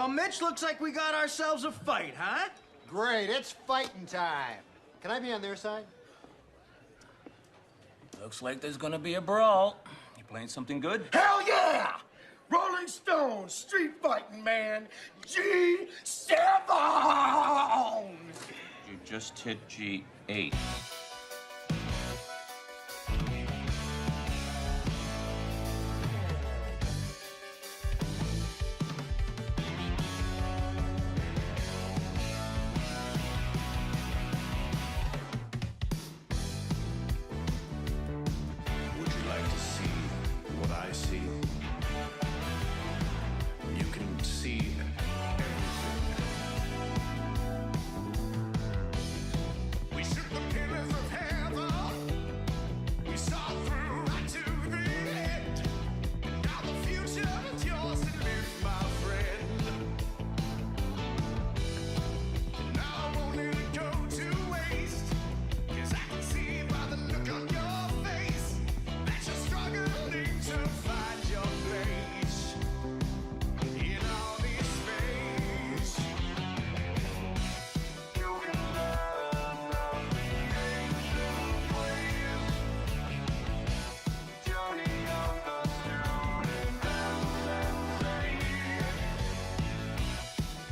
Well, Mitch, looks like we got ourselves a fight, huh? Great, it's fighting time. Can I be on their side? Looks like there's gonna be a brawl. You playing something good? Hell yeah! Rolling Stones, street fighting man, G7! You just hit G8. Would you like to see what I see? You can see everything. We shook the pillars of heaven. We saw through right to the end. Now the future is yours to live, my friend. Now I won't let it go to waste. 'Cause I can see by the look on your face that you're struggling to find your place in all this space. You can learn of the ancient ways. Journey of the student and say,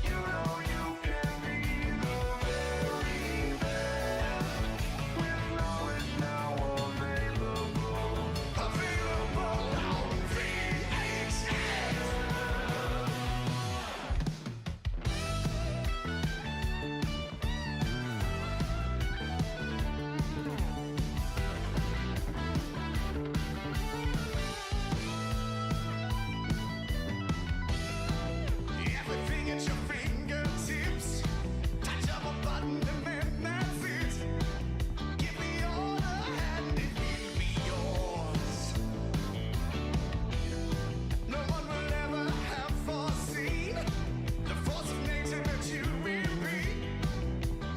you know you can be the very best. We know it now available. Available on VHS. Everything at your fingertips. Touch of a button and then that's it. Give me all the hand, it will be yours. No one will ever have foreseen the force of nature that you will be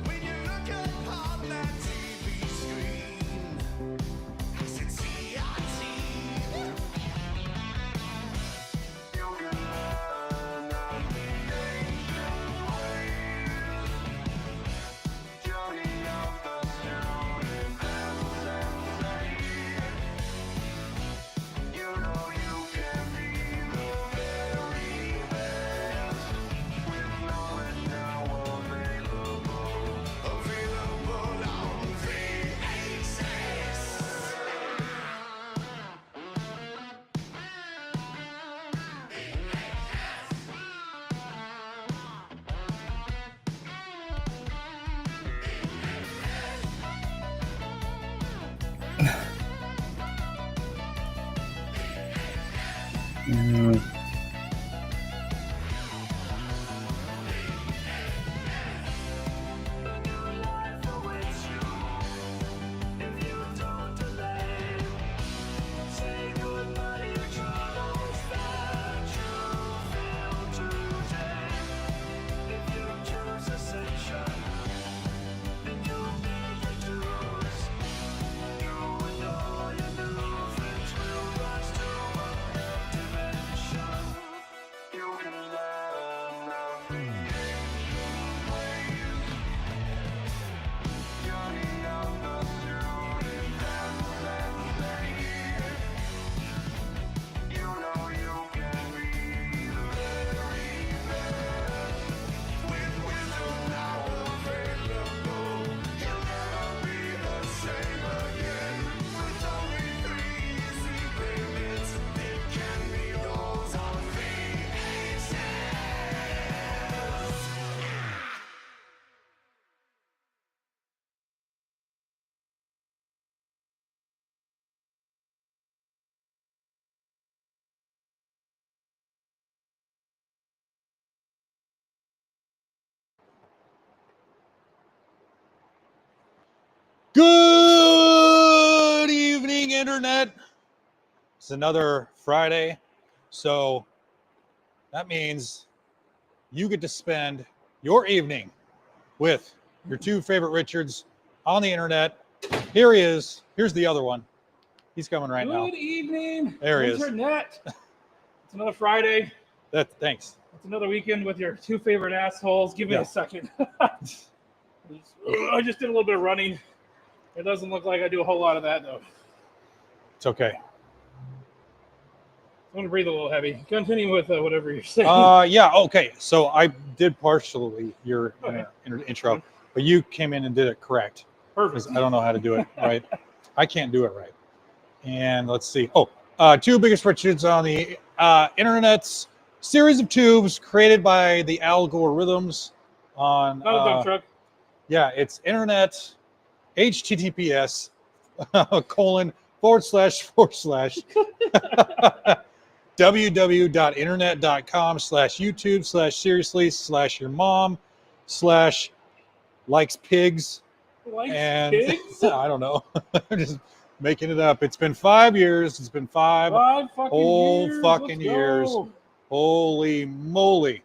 when you look upon that TV screen. I said CRT. You can learn of the ancient ways. Journey of the student and say, you know you can be the very best. We know it now available. Available on VHS. You can learn of the ancient ways. Journey of the student and say, you know you can be the very best. With wisdom now available, you'll never be the same again. With only 3 easy payments, it can be yours on VHS. Good evening, Internet. It's another Friday, so that means you get to spend your evening with your 2 favorite Richards on the Internet. Here he is. Here's the other one. He's coming right now. Good evening, There he is. Internet. It's another Friday. Thanks. It's another weekend with your two favorite assholes. Give me Yeah. a second. I just did a little bit of running. It doesn't look like I do a whole lot of that, though. It's okay. I'm going to breathe a little heavy. Continue with whatever you're saying. Yeah, okay. So I did partially your intro, but you came in and did it correct. Perfect. Because I don't know how to do it right. I can't do it right. And let's see. Two biggest riches on the internet's series of tubes created by the algorithms on Not a dump truck. yeah, it's internet https colon / www.internet.com/youtube/seriously/your mom/ likes pigs. Like And pigs? I don't know. I'm just making it up. It's been 5 years. It's been 5 5 fucking whole years. fucking Let's years. go. Holy moly.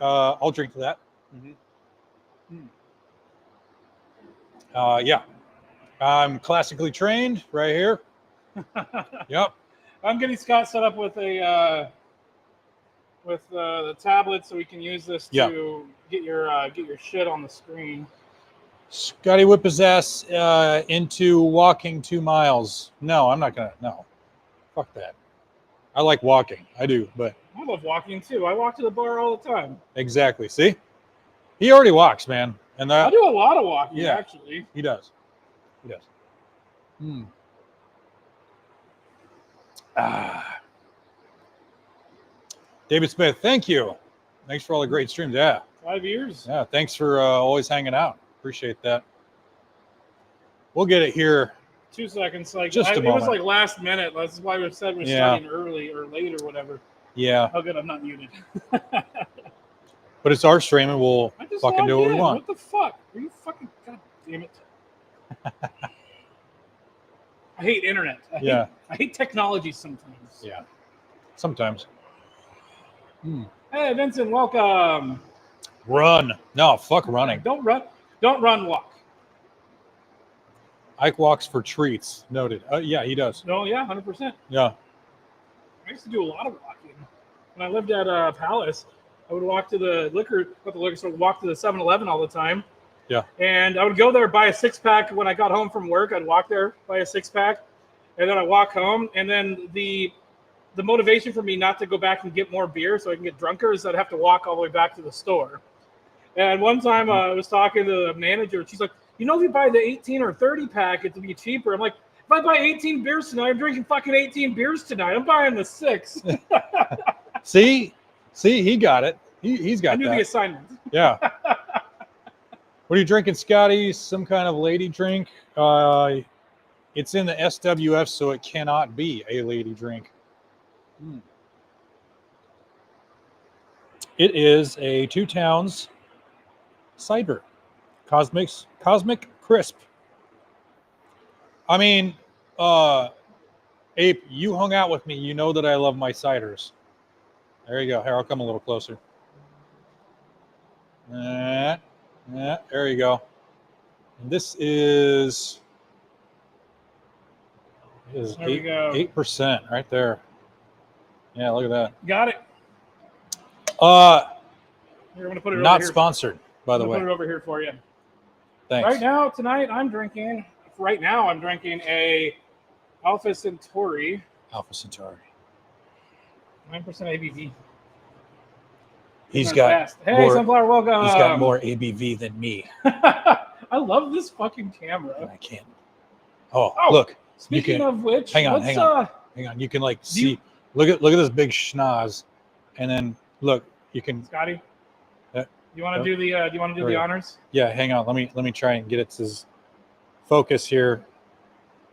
I'll drink to that. Yeah. I'm classically trained right here. Yep. I'm getting Scott set up with a the tablet so we can use this to get your shit on the screen. Scotty whip his ass into walking 2 miles. No, I'm not gonna. No, fuck that. I like walking. I do, but I love walking too. I walk to the bar all the time. exactly. See, he already walks, man, and I do a lot of walking yeah. actually. he does. He does. David Smith, thank you. Thanks for all the great streams. Yeah. 5 years. Yeah, thanks for always hanging out. Appreciate that. We'll get it here. 2 seconds. Like Just a it was moment. like last minute. That's why we said we're starting early or late or whatever. Yeah, Oh, good. I'm not muted. but it's our stream and we'll I just fucking do what logged we in. want. What the fuck? Are you fucking? God damn it! I hate internet. I hate technology sometimes. Yeah. Sometimes. Hey, Vincent, welcome. Run. No, fuck running. Don't run. Don't run. Walk. Ike walks for treats. Noted. Yeah, he does. No, yeah, 100%. Yeah. I used to do a lot of walking. When I lived at Palace, I would walk to the liquor store, walk to the 7-Eleven all the time. Yeah. And I would go there, buy a 6-pack. When I got home from work, I'd walk there, buy a 6-pack. And then I walk home. And then the motivation for me not to go back and get more beer so I can get drunker is I'd have to walk all the way back to the store. And one time I was talking to the manager. She's like, you know, if you buy the 18 or 30 pack, it'll be cheaper. I'm like, if I buy 18 beers tonight, I'm drinking fucking 18 beers tonight. I'm buying the 6. See, he got it. He's got I knew that. the assignment. Yeah. What are you drinking, Scotty? Some kind of lady drink? It's in the SWF, so it cannot be a lady drink. It is a 2 Towns cider. Cosmic Crisp. I mean, Ape, you hung out with me. You know that I love my ciders. There you go. Here, I'll come a little closer. Yeah, there you go. And this is There we go. 8% right there. Yeah, look at that. Got it. Here, I'm gonna put it Not over here. sponsored, by the I'm way. gonna put it over here for you. Thanks. Right now, tonight, I'm drinking a Alpha Centauri, Alpha Centauri. 9% ABV. He's Going got fast. Hey, more, Sunflower, welcome. he's got more ABV than me. I love this fucking camera. I can't. Oh, Oh, look. Speaking of which, hang on. Hang on. You can like see. you- Look at this big schnoz, and then look. You can. Scotty, Yeah. you want to do the? Do you want to do the honors? Yeah. Hang on. Let me try and get it to focus here.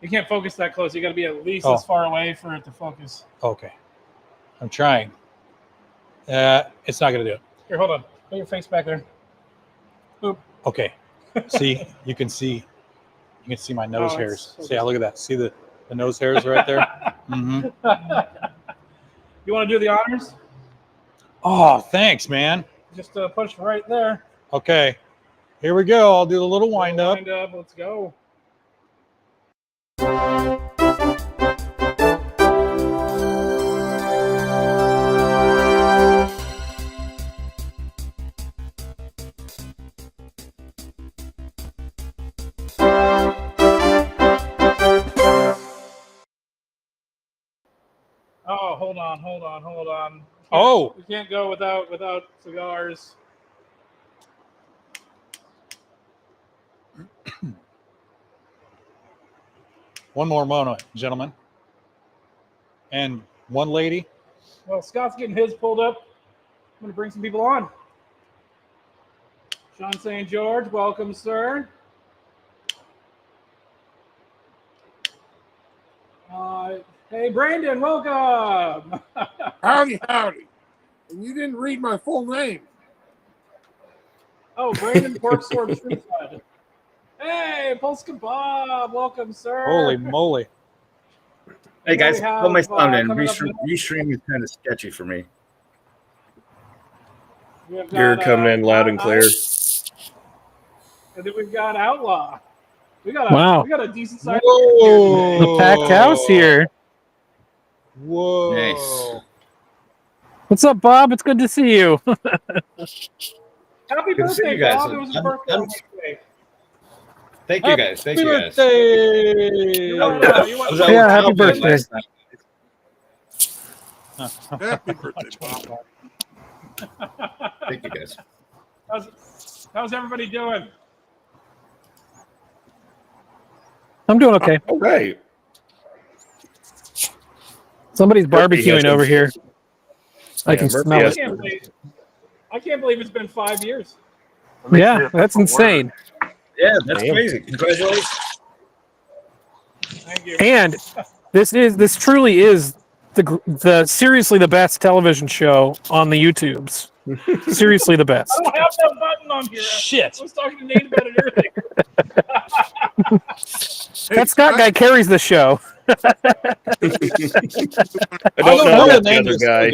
You can't focus that close. You got to be at least Oh. as far away for it to focus. Okay. I'm trying. It's not gonna do it. Here, hold on. Put your face back there. Oop. Okay. See, you can see my nose Oh, hairs. it's- See, look at that. See the nose hairs right there. Mm-hmm. You want to do the honors? Oh, thanks, man. Just push right there. Okay, here we go. I'll do the little wind up. Wind up. Let's go. Hold on. Oh, We can't go without cigars. one more moment, gentlemen. And one lady. Well, Scott's getting his pulled up. I'm going to bring some people on. Sean St. George, welcome, sir. Hey, Brandon, welcome. Howdy. And you didn't read my full name. Oh, Brandon Porksworth Truthside. Hey, Polska Bob, welcome, sir. Holy moly. Hey guys, We have, put my sound in. coming up Restream is kind of sketchy for me. We have You're got, coming in loud and clear. And then we've got Outlaw. We got a decent sized Whoa. The packed house here. Whoa. Nice. What's up, Bob? It's good to see you. Happy Good to see birthday, you guys. Bob. It was his birthday on Wednesday. Thank you guys. Thank Happy you guys. birthday. You want to Yeah, happy birthday. Happy birthday, Bob. Thank you guys. How's everybody doing? I'm doing okay. All right. Somebody's Murphy barbecuing has over some- here. I Yeah, can Murphy smell has- it. I can't believe it's been 5 years. Yeah, that's insane. Yeah, that's Damn. crazy. Congratulations. Thank you. And this truly is the seriously the best television show on the YouTubes. Seriously the best. I don't have that button on here. Shit. I was talking to Nate about it earlier. That Scott guy carries the show. I I don't know the about the name other of this guy.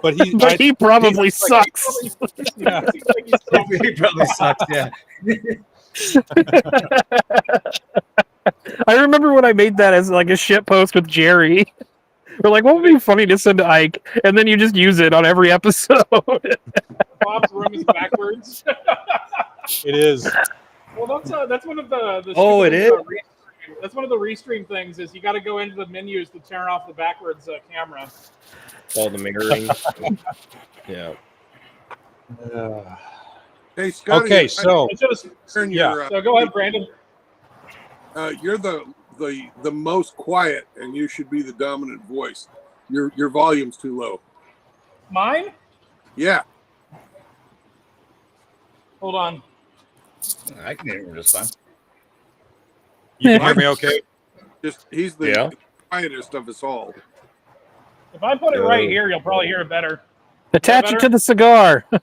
but he, But he probably he's like- sucks. yeah. Seems like he's so- He probably sucks. Yeah. I remember when I made that as like a shit post with Jerry. We're like, what would be funny to send to Ike? And then you just use it on every episode. Bob's room is backwards. It is. Well, that's one of the Oh, it is? Restream. That's one of the restream things is you got to go into the menus to turn off the backwards camera. All the mirroring. Yeah. Hey, Scotty. Okay, so It's just- Yeah. so go ahead, Brandon. You're the most quiet, and you should be the dominant voice. Your volume's too low. Mine? Yeah. Hold on. I can hear him just fine. you can hear me okay? Just he's the Yeah. quietest of us all. If I put it right here, you'll probably hear it better. Attach better? it to the cigar. Is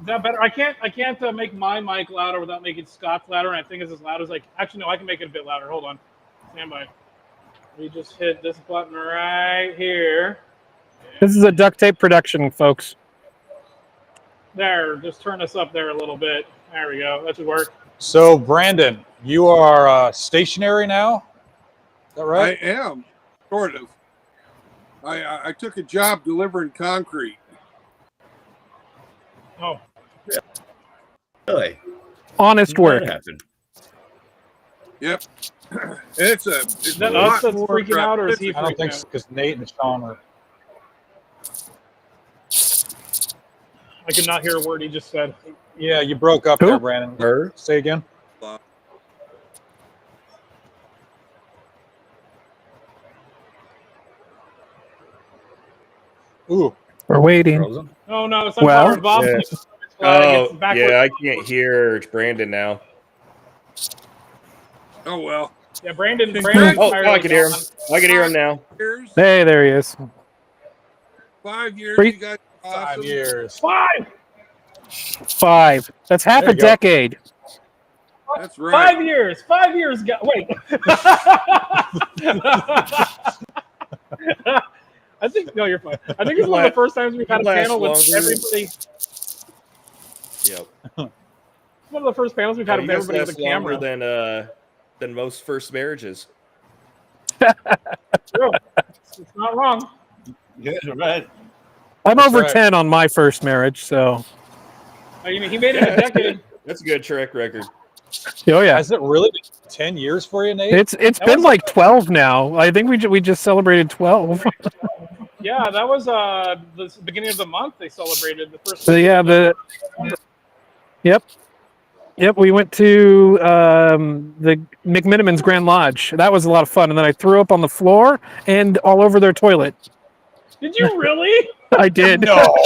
that better? I can't make my mic louder without making Scott's louder, and I think it's as loud as like. Actually, no, I can make it a bit louder. Hold on, stand by. We just hit this button right here. This is a duct tape production, folks. There, just turn us up there a little bit. There we go. That should work. So, Brandon, you are stationary now? Is that right? I am, sort of. I took a job delivering concrete. Oh, Really? Honest work. What happened? Yep. And it's is that us that's freaking out, or is he I don't freaking think out? so, because Nate and Sean are. I could not hear a word he just said. Yeah, you broke up Who? there, Brandon. Her? Say again. Ooh. We're waiting. Frozen? Oh no, it's not Well- Bob. Yeah. Oh, yeah, I can't hear Brandon now. Oh well. Yeah, Brandon. Oh, Oh, I can hear him. I can hear him now. Years, Hey, there he is. 5 years. Three- You guys are awesome. 5 years. 5. 5. That's half There a you go. decade. That's right. 5 years. 5 years. Wait. I think no, you're fine. I think it's one of the first times we've had a Last panel with longer. everybody. Yep. It's one of the first panels we've had You with guys everybody with last a camera. longer than most first marriages. True. It's not wrong. Yeah, right. I'm That's over right. 10 on my first marriage, so I mean, he made it a decade. That's a good track record. Oh yeah, Has it really been 10 years for you, Nate? it's been like 12 now. I think we just celebrated 12. Yeah, that was the beginning of the month. They celebrated the first. So yeah, Yep, we went to the McMiniman's Grand Lodge. That was a lot of fun. And then I threw up on the floor and all over their toilet. Did you really? I did. No.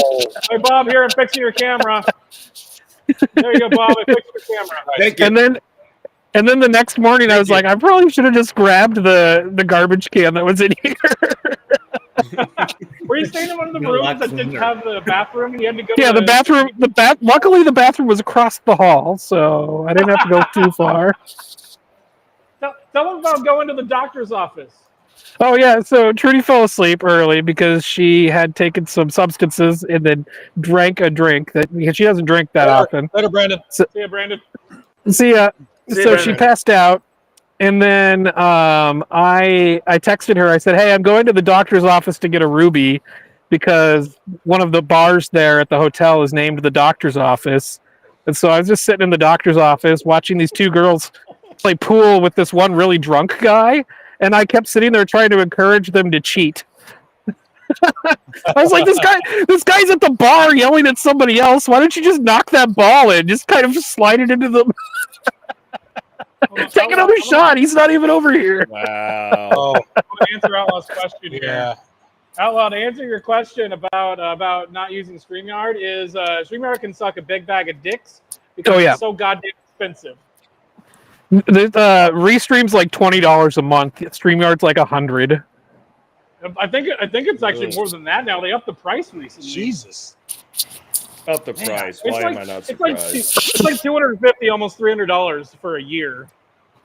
Hey, Bob, here, I'm fixing your camera. There you go, Bob. I fixed your camera. Thank you. And then the next morning, I was like, I probably should have just grabbed the garbage can that was in here. Were you staying in one of the rooms that didn't have the bathroom? You had to go. Yeah, to the bathroom. Luckily, the bathroom was across the hall, so I didn't have to go too far. Tell them about going to the doctor's office. Oh yeah, so Trudy fell asleep early because she had taken some substances and then drank a drink because she doesn't drink that often. Later, Brandon. See ya, Brandon. See ya. So Brandon. she passed out, and then I texted her. I said, "Hey, I'm going to the doctor's office to get a Ruby because one of the bars there at the hotel is named the doctor's office." And so I was just sitting in the doctor's office watching these two girls play pool with this one really drunk guy, and I kept sitting there trying to encourage them to cheat. I was like, this guy's at the bar yelling at somebody else. Why don't you just knock that ball in? Just kind of slide it into the... Take another shot. He's not even over here. Wow. Oh, I'm going to answer Outlaw's question here. yeah. Outlaw, to answer your question about not using StreamYard is StreamYard can suck a big bag of dicks because it's so goddamn expensive. The Restream's like $20 a month. StreamYard's like $100. I think it's actually more than that now. They upped the price recently. Jesus. Up the price. Why am I not it's like surprised? it's like $250, almost $300 for a year.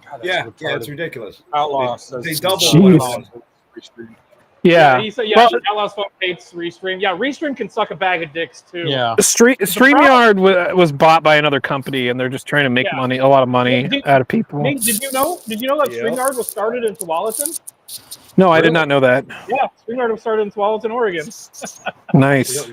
God, Yeah, it's ridiculous. Outlaw They says double Jeez. Yeah. He said, Well, Outlaw's phone hates Restream. Yeah, Restream can suck a bag of dicks too. Yeah. StreamYard was bought by another company, and they're just trying to make a lot of money out of people. Nate, did you know that StreamYard was started in Tualatin? No, I did not know that. Yeah, StreamYard was started in Tualatin, Oregon. Nice.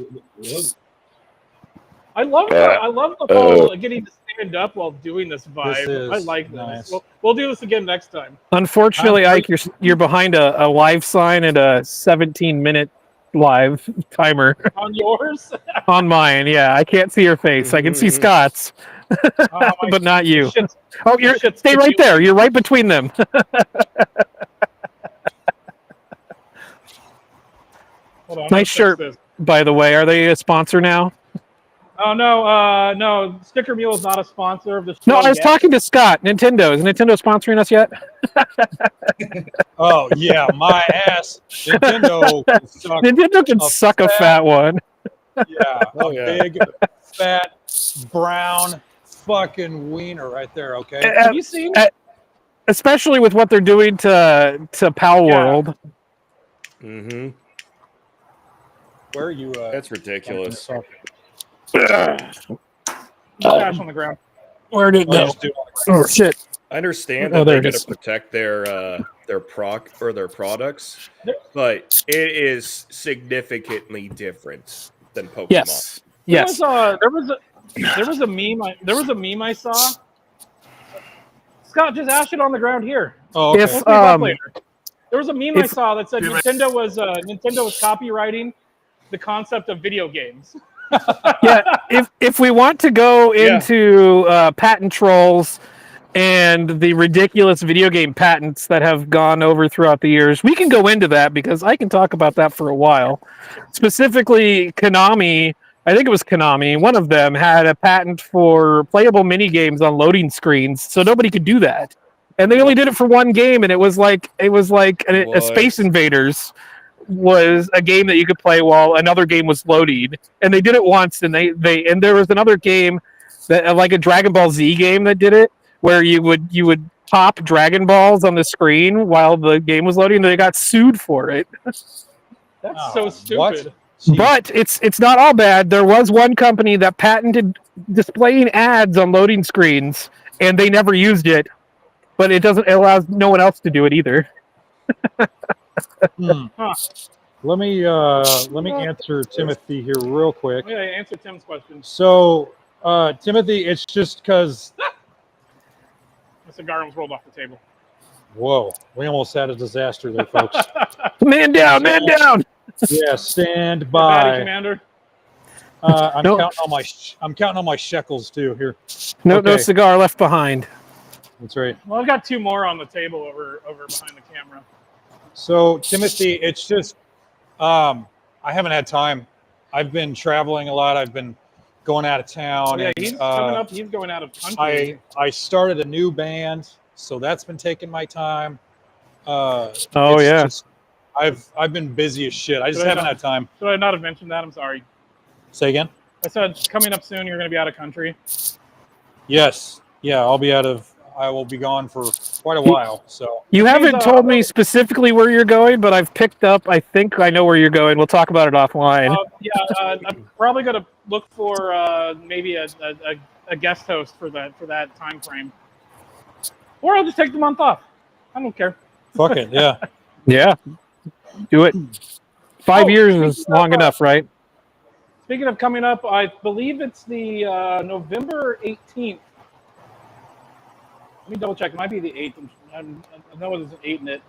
I love the whole getting to stand up while doing this vibe. I like this. Nice. We'll do this again next time. Unfortunately, Ike, you're behind a live sign and a 17-minute live timer On yours? on mine. Yeah, I can't see your face. I can see Scott's, but not you. Oh, stay right there. You're right between them. Hold on, Nice shirt, by the way. Are they a sponsor now? Oh no, Sticker Mule is not a sponsor of the show. No, I was talking to Scott. Nintendo. Is Nintendo sponsoring us yet? Oh, yeah, my ass. Nintendo can suck a fat one. Yeah, big, fat, brown fucking wiener right there, okay? Have you seen especially with what they're doing to Pal World. Mm-hmm. Where are you? That's ridiculous. Cash on the ground? Where did it go? Oh shit! I understand that there they it got is. to protect their products, but it is significantly different than Pokemon. Yes. Yes. There was a meme. There was a meme I saw. Scott, just ash it on the ground here. Oh, okay. If We'll pick up later. There was a meme I saw that said Nintendo was copywriting the concept of video games. Yeah, if we want to go into patent trolls and the ridiculous video game patents that have gone over throughout the years, we can go into that because I can talk about that for a while. Specifically, Konami, I think it was Konami, one of them had a patent for playable mini games on loading screens, so nobody could do that. And they only did it for one game, and it was like a Space Invaders was a game that you could play while another game was loading, and they did it once, and and there was another game that like a Dragon Ball Z game that did it, where you would pop Dragon Balls on the screen while the game was loading, and they got sued for it. That's so stupid. What? But it's not all bad. There was one company that patented displaying ads on loading screens, and they never used it. But it allows no one else to do it either. Let me answer Timothy here real quick. Yeah, answer Tim's question. So, Timothy, it's just because cigar almost rolled off the table. Whoa, we almost had a disaster there, folks. Man down, man down. Yeah, stand Batty by. Commander. I'm No. counting on my shekels too. Here, No Okay. cigar left behind. that's right. Well, I've got 2 more on the table over behind the camera. So Timothy, it's just I haven't had time. I've been traveling a lot. I've been going out of town. Yeah, and, he's coming up. He's going out of country. I started a new band, so that's been taking my time. Oh, It's yeah. just- I've been busy as shit. I just Should I haven't not- had time. Should I not have mentioned that? I'm sorry. Say again? I said coming up soon. You're going to be out of country. Yes. Yeah, I will be gone for quite a while. So You haven't means, told me specifically where you're going, but I've picked up. I think I know where you're going. We'll talk about it offline. I'm probably going to look for maybe a guest host for that time frame, or I'll just take the month off. I don't care. fuck it. Yeah. Yeah, do it. 5 Oh, years speaking is long of, enough, right? Speaking of coming up, I believe it's the November 18th. Let me double check. It might be the 8th. I know there's an 8 in it.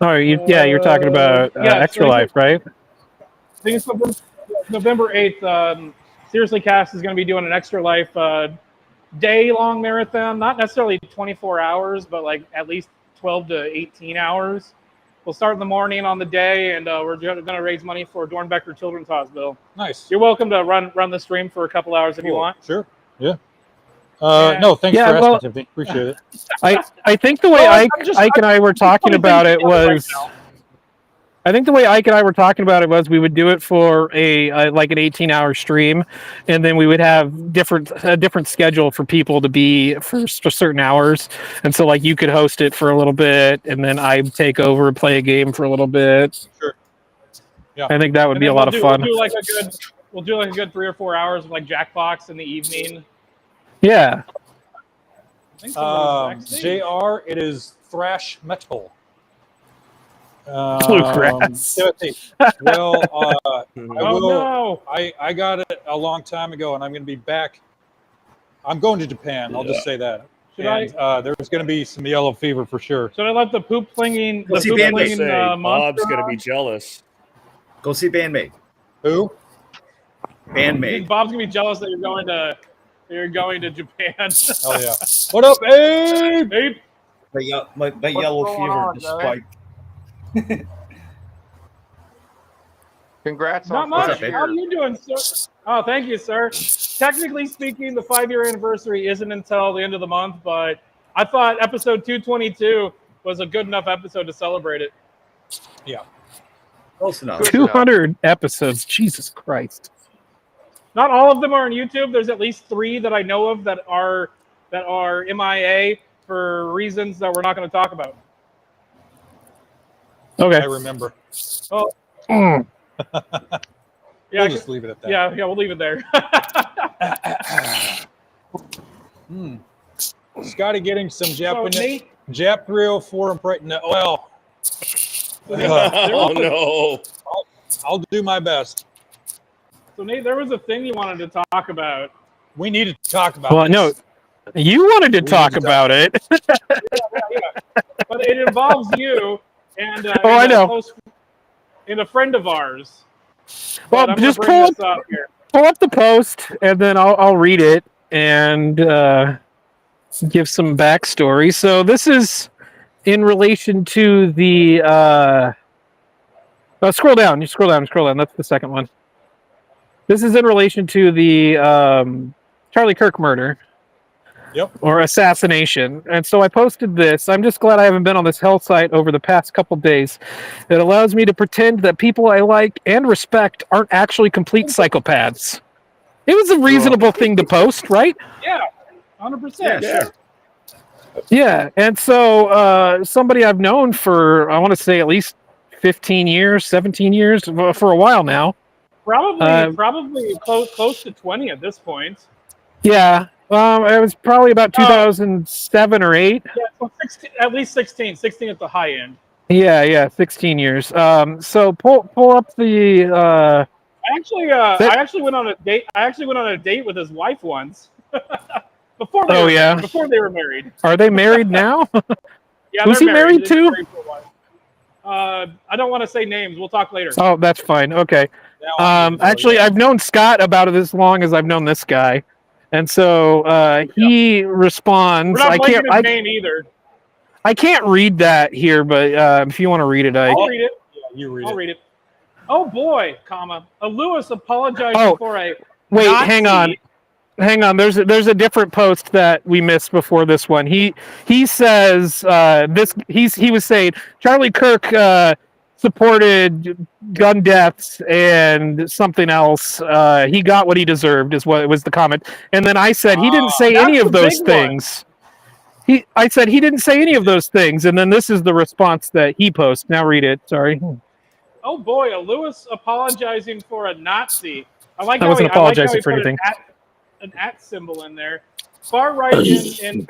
Oh, you're talking about yeah, Extra so Life, right? I think it's November 8th. Seriously Cast is going to be doing an Extra Life day-long marathon. Not necessarily 24 hours, but like at least 12 to 18 hours. We'll start in the morning on the day, and we're going to raise money for Dornbecker Children's Hospital. Nice. You're welcome to run the stream for a couple hours if you Cool. want. Sure. Yeah. Yeah. No, thanks Yeah, for asking, well- Timothy. Appreciate it. I think the way Well, Ike and I were talking about it was. Right now. I think the way Ike and I were talking about it was we would do it for like an 18-hour stream, and then we would have a different schedule for people to be for certain hours. And so like you could host it for a little bit, and then I'd take over and play a game for a little bit. Sure. Yeah. I think that would And be a then lot of fun. We'll do like a good 3 or 4 hours of like Jackbox in the evening. Yeah. I think someone was backstage. JR, it is thrash metal. Bluegrass. Timothy, well, Oh no! I got it a long time ago, and I'm going to be back. I'm going to Japan. I'll just say that. Should There's going to be some yellow fever for sure. Should I let the poop flinging Go see Bandmaid. Bob's monster gonna be on? jealous. Go see Bandmate. Who? Bandmate. Bob's gonna be jealous that you're going to Japan. Oh yeah. What up, Abe? Abe? My yellow going fever on, just Joey? spiked. Congrats Not on much. What's up, How are you doing, sir? Oh, thank you, sir. Technically speaking, the 5-year anniversary isn't until the end of the month, but I thought episode 222 was a good enough episode to celebrate it. Yeah. Close enough. Good. 200 episodes. Jesus Christ. Not all of them are on YouTube. There's at least 3 that I know of that are MIA for reasons that we're not going to talk about. Okay. I remember. Oh, Mm. yeah, We'll just leave it at that. yeah, we'll leave it there. Scotty getting some So, Japanese. Nate, Jap 304 and Brighton. Well, Oh no! I'll do my best. so Nate, there was a thing you wanted to talk about. We need to talk about Well, this. no, you wanted to We talk need to about it. But it involves you and I know. And a friend of ours. Well, But I'm just gonna bring this up here. pull up the post, and then I'll read it and give some backstory. So this is in relation to the. Scroll down. You scroll down. Scroll down. That's the second one. This is in relation to the Charlie Kirk murder. Yep. Or assassination. And so I posted this. I'm just glad I haven't been on this hell site over the past couple days. It allows me to pretend that people I like and respect aren't actually complete psychopaths. It was a reasonable thing to post, right? Yeah, 100%. Yeah, sure. Yeah. And so somebody I've known for, I want to say at least 15 years, 17 years, for a while now. Probably close to 20 at this point. Yeah. It was probably about 2007 or 8. Yeah, so 16, at least 16. 16 at the high end. Yeah, 16 years. So pull up the. I actually went on a date. I actually went on a date with his wife once. Before they Oh, were yeah. married, before they were married. Are they married now? Yeah, Who's they're he married They've to? been married for a while. I don't want to say names. We'll talk later. Oh, that's fine. Okay. Now I need to know, Actually, yeah. I've known Scott about it as long as I've known this guy, and so he responds. We're not I can't. blanking his name either. I can't read that here, but if you want to read it, I'll read it. You read I'll it. read it. Oh boy, comma. A Lewis apologizing Oh, for a wait. Nazi. Hang on. There's a different post that we missed before this one. He says he was saying Charlie Kirk supported gun deaths and something else. He got what he deserved is what was the comment. And then I said he didn't say any that's of the those big things. I said he didn't say any of those things, and then this is the response that he posts. Now read it. Sorry. Oh boy, a Lewis apologizing for a Nazi. I like I how wasn't he, I like how apologizing he for put anything. an at symbol in there. Far right and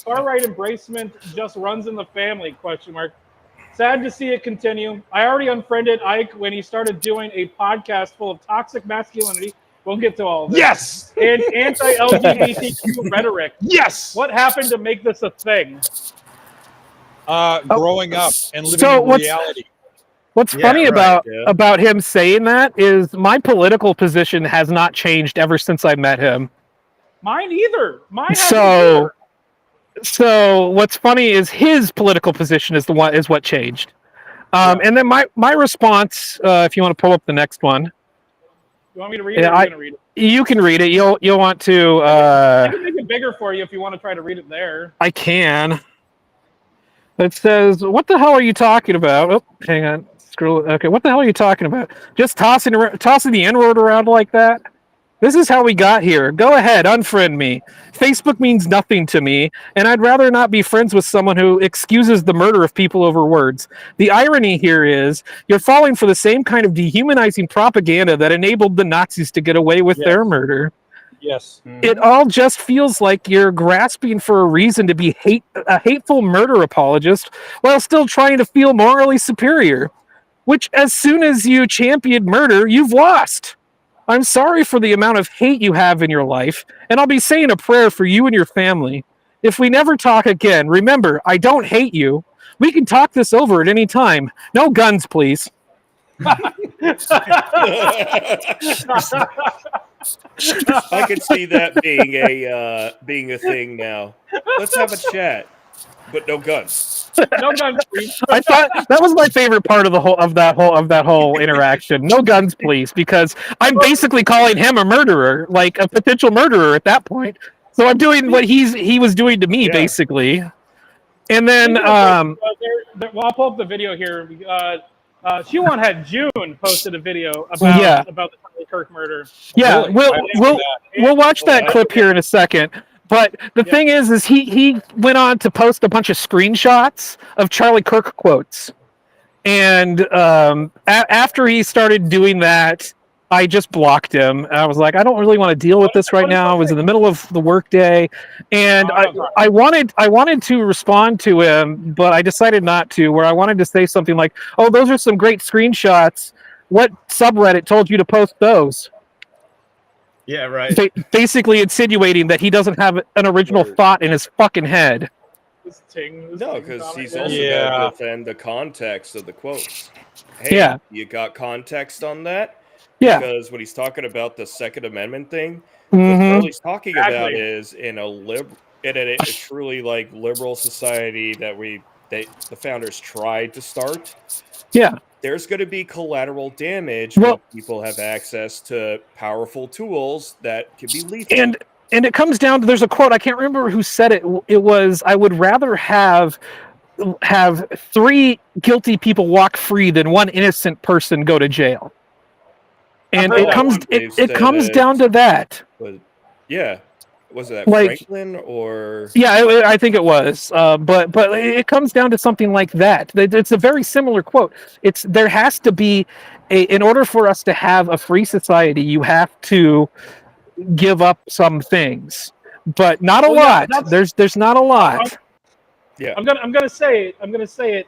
far right embracement just runs in the family? ? Sad to see it continue. I already unfriended Ike when he started doing a podcast full of toxic masculinity. We'll get to all of this. Yes. And anti-LGBTQ rhetoric. Yes. What happened to make this a thing? Growing up and living So in what's- reality. What's Yeah, funny right, yeah. about him saying that is my political position has not changed ever since I met him. Mine either. Mine hasn't So, either. so what's funny is his political position is what changed. And then my response, if you want to pull up the next one, You want me to read it? Yeah, Or are you gonna read it? you can read it. You'll want to. I can make it bigger for you if you want to try to read it there. I can. It says, "What the hell are you talking about?" Oh, hang on. Scroll. Okay, what the hell are you talking about? Just tossing the N-word around like that? This is how we got here. Go ahead, unfriend me. Facebook means nothing to me, and I'd rather not be friends with someone who excuses the murder of people over words. The irony here is you're falling for the same kind of dehumanizing propaganda that enabled the Nazis to get away with their murder. Yes. It all just feels like you're grasping for a reason to be a hateful murder apologist while still trying to feel morally superior, which as soon as you champion murder, you've lost. I'm sorry for the amount of hate you have in your life, and I'll be saying a prayer for you and your family. If we never talk again, remember, I don't hate you. We can talk this over at any time. No guns, please. I can see that being a thing now. Let's have a chat, but no guns. No guns, please. I thought that was my favorite part of that whole interaction. No guns, please, because I'm basically calling him a murderer, like a potential murderer at that point. So I'm doing what he was doing to me, Yeah. basically. And then Well, I'll pull up the video here. She1 had June posted a video about the Charlie Kirk murder. yeah, Really? we'll watch that clip here in a second. But the thing is he went on to post a bunch of screenshots of Charlie Kirk quotes, and after he started doing that, I just blocked him. I was like, I don't really want to deal with this right now. I was in the middle of the workday, and I wanted to respond to him, but I decided not to. Where I wanted to say something like, "Oh, those are some great screenshots. What subreddit told you to post those?" Yeah, right. Basically insinuating that he doesn't have an original thought in his fucking head. No, because he's also going to defend the context of the quotes. Hey, Yeah. you got context on that? Yeah. Because when he's talking about the Second Amendment thing, Mhm. what he's talking about Exactly. is in a truly like liberal society that the founders tried to start. Yeah. There's going to be collateral damage Well- when people have access to powerful tools that can be lethal. And it comes down to, there's a quote, I can't remember who said it. It was, I would rather have 3 guilty people walk free than 1 innocent person go to jail. And heard it that comes one. it comes down to that. Yeah. Was it Like- Franklin or... Yeah, I think it was. But it comes down to something like that. It's a very similar quote. There has to be in order for us to have a free society, you have to give up some things, but not a lot. There's not a lot. Yeah. I'm gonna say it.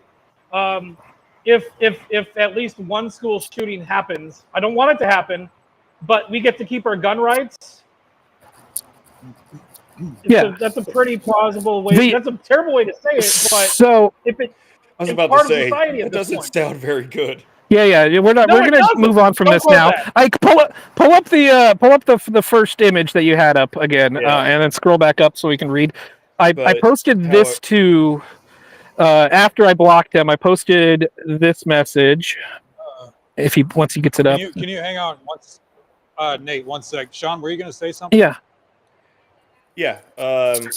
If at least one school shooting happens, I don't want it to happen, but we get to keep our gun rights. That's a pretty plausible way. That's a terrible way to say it, but so if it, I was it's about part to say of society that at this doesn't point. sound very good. Yeah. We're not. No, We're it gonna doesn't. move on from Don't this quote now. that. Pull up the first image that you had up again, and then scroll back up so we can read. I posted this to after I blocked him. I posted this message. Once he gets it up. Can you hang on once, Nate? 1 sec. Sean, were you going to say something? Yeah. Yeah,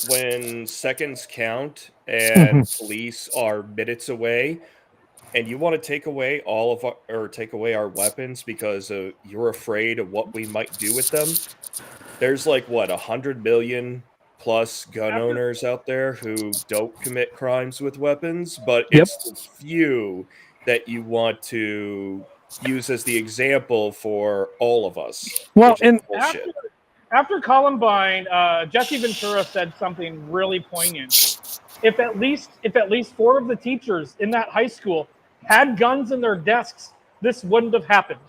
when seconds count and police are minutes away, and you want to take away take away our weapons because you're afraid of what we might do with them. There's like 100 million plus gun owners out there who don't commit crimes with weapons, but it's the few that you want to use as the example for all of us. Well, and after Columbine, Jesse Ventura said something really poignant. If at least 4 of the teachers in that high school had guns in their desks, this wouldn't have happened.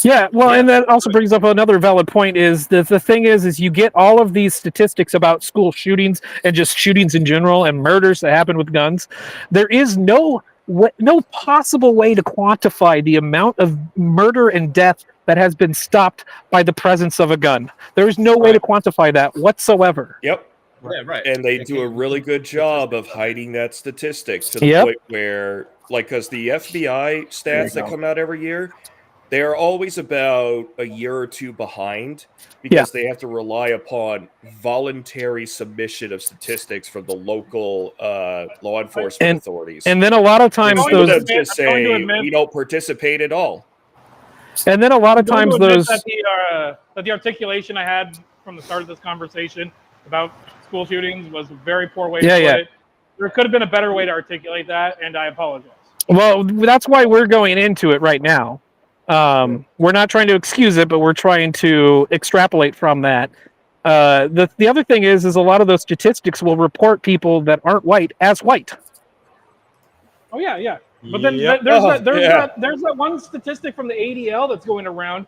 Yeah, well, and that also brings up another valid point is that the thing is you get all of these statistics about school shootings and just shootings in general and murders that happen with guns. There is no possible way to quantify the amount of murder and death that has been stopped by the presence of a gun. There is no way to quantify that whatsoever. Yep. Yeah, right. And they do a really good job of hiding that statistic to the point where, because the FBI stats that come out every year, they are always about a year or two behind because they have to rely upon voluntary submission of statistics from the local law enforcement authorities. And then a lot of times those just say we don't participate at all. And then a lot of times those that the articulation I had from the start of this conversation about school shootings was a very poor way to put it. There could have been a better way to articulate that, and I apologize. Well, that's why we're going into it right now. We're not trying to excuse it, but we're trying to extrapolate from that. The other thing is a lot of those statistics will report people that aren't white as white. Oh yeah. But then there's that one statistic from the ADL that's going around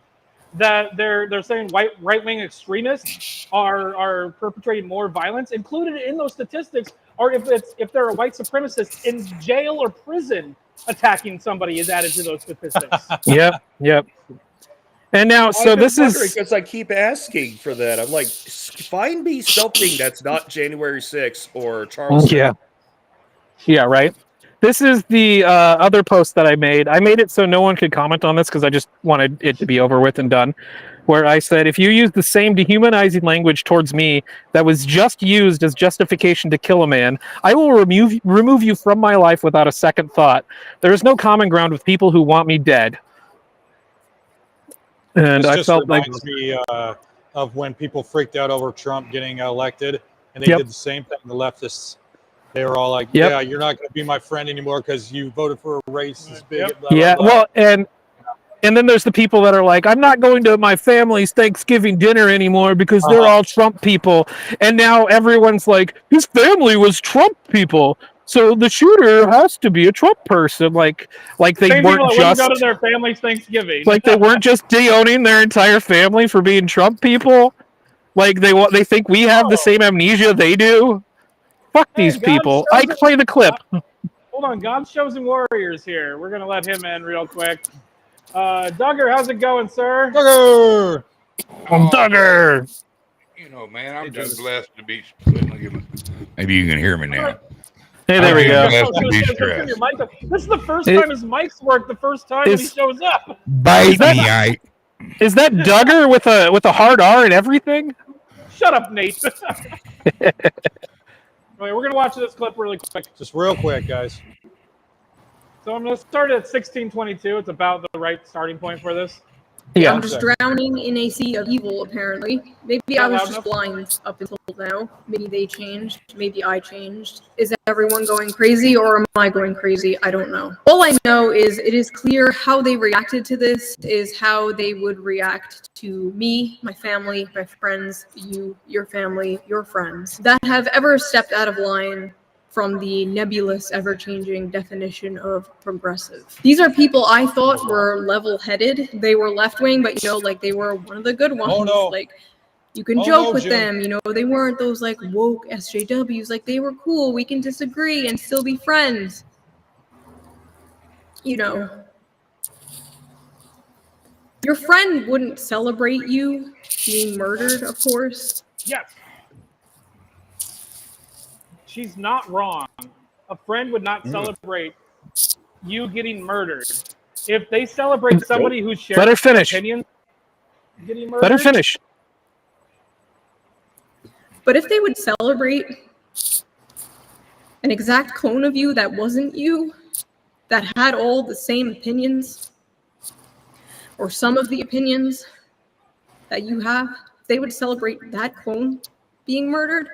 that they're saying right-wing extremists are perpetrating more violence. Included in those statistics are if they're a white supremacist in jail or prison attacking somebody is added to those statistics. Yep. And now, so this is because I keep asking for that. I'm like, find me something that's not January 6th or Charleston. Yeah, right. This is the other post that I made. I made it so no one could comment on this because I just wanted it to be over with and done. Where I said, if you use the same dehumanizing language towards me that was just used as justification to kill a man, I will remove you from my life without a second thought. There is no common ground with people who want me dead. And I felt like me of when people freaked out over Trump getting elected, and they did the same thing. The leftists, they were all like, "Yeah, you're not going to be my friend anymore because you voted for a racist bigot." Blah, blah, blah. Well, and then there's the people that are like, I'm not going to my family's Thanksgiving dinner anymore because they're all Trump people. And now everyone's like, his family was Trump people, so the shooter has to be a Trump person. Like they Same weren't just go to their family's Thanksgiving. like they weren't just de-owning their entire family for being Trump people. Like they think we have the same amnesia they do. Fuck these people. I can play the clip. Hold on, God's chosen warriors here. We're gonna let him in real quick. Duggar, how's it going, sir? Duggar! Duggar! You know, man, I'm just blessed to be. Maybe you can hear me now. Hey, there we go. This is the first time his mic's worked. The first time when he shows up. Bite me, Is that Duggar with a hard R and everything? Shut up, Nate. Okay, we're gonna watch this clip really quick. Just real quick, guys. So I'm going to start at 1622. It's about the right starting point for this. Yeah. I'm just drowning in a sea of evil, apparently. Maybe I was just blind up until now. Maybe they changed. Maybe I changed. Is everyone going crazy or am I going crazy? I don't know. All I know is it is clear how they reacted to this is how they would react to me, my family, my friends, you, your family, your friends that have ever stepped out of line from the nebulous, ever-changing definition of progressive. These are people I thought were level-headed. They were left-wing, but like they were one of the good ones. Oh, no. Like You can Oh, joke no, with Jim. them, you know, they weren't those like woke SJWs, like they were cool, we can disagree and still be friends. You know, your friend wouldn't celebrate you being murdered, of course. Yes. She's not wrong. A friend would not celebrate you getting murdered. If they celebrate somebody who shares Let her finish. opinions getting murdered, Let her finish. But if they would celebrate an exact clone of you that wasn't you, that had all the same opinions, or some of the opinions that you have, if they would celebrate that clone being murdered,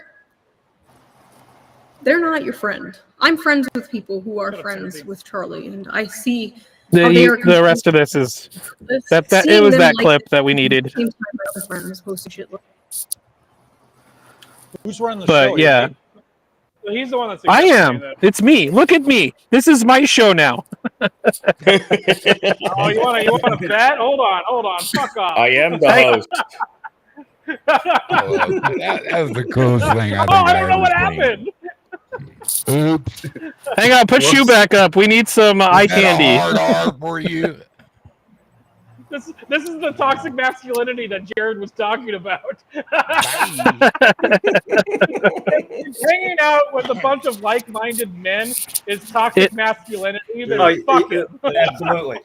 they're not your friend. I'm friends with people who are friends with Charlie, and I see how they are The rest of this is that it seeing was them that like clip that we needed. same time as other friends posted shit like Who's running the But show? yeah, So he's the one that's. I am. It's me. Look at me. This is my show now. Oh, you want to bet? Hold on. Fuck off. I am the host. That was the coolest thing I think I don't know what ever seen. happened. Oops. Hang on, put you back up. We need some eye Is that a candy. hard R for you? This is the toxic masculinity that Jared was talking about. Hanging out with a bunch of like-minded men is toxic masculinity. Fuck it. Absolutely.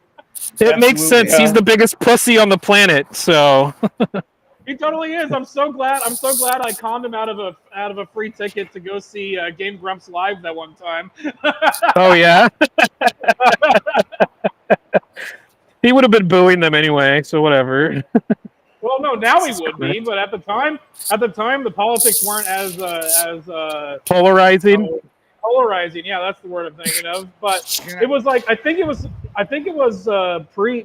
It makes sense. He's the biggest pussy on the planet. So He totally is. I'm so glad I conned him out of a free ticket to go see Game Grumps live that one time. oh yeah. He would have been booing them anyway, so whatever. Well, no, now he would be, but at the time, the politics weren't as Polarizing. Polarizing, yeah, that's the word I'm thinking of. But it was like I think it was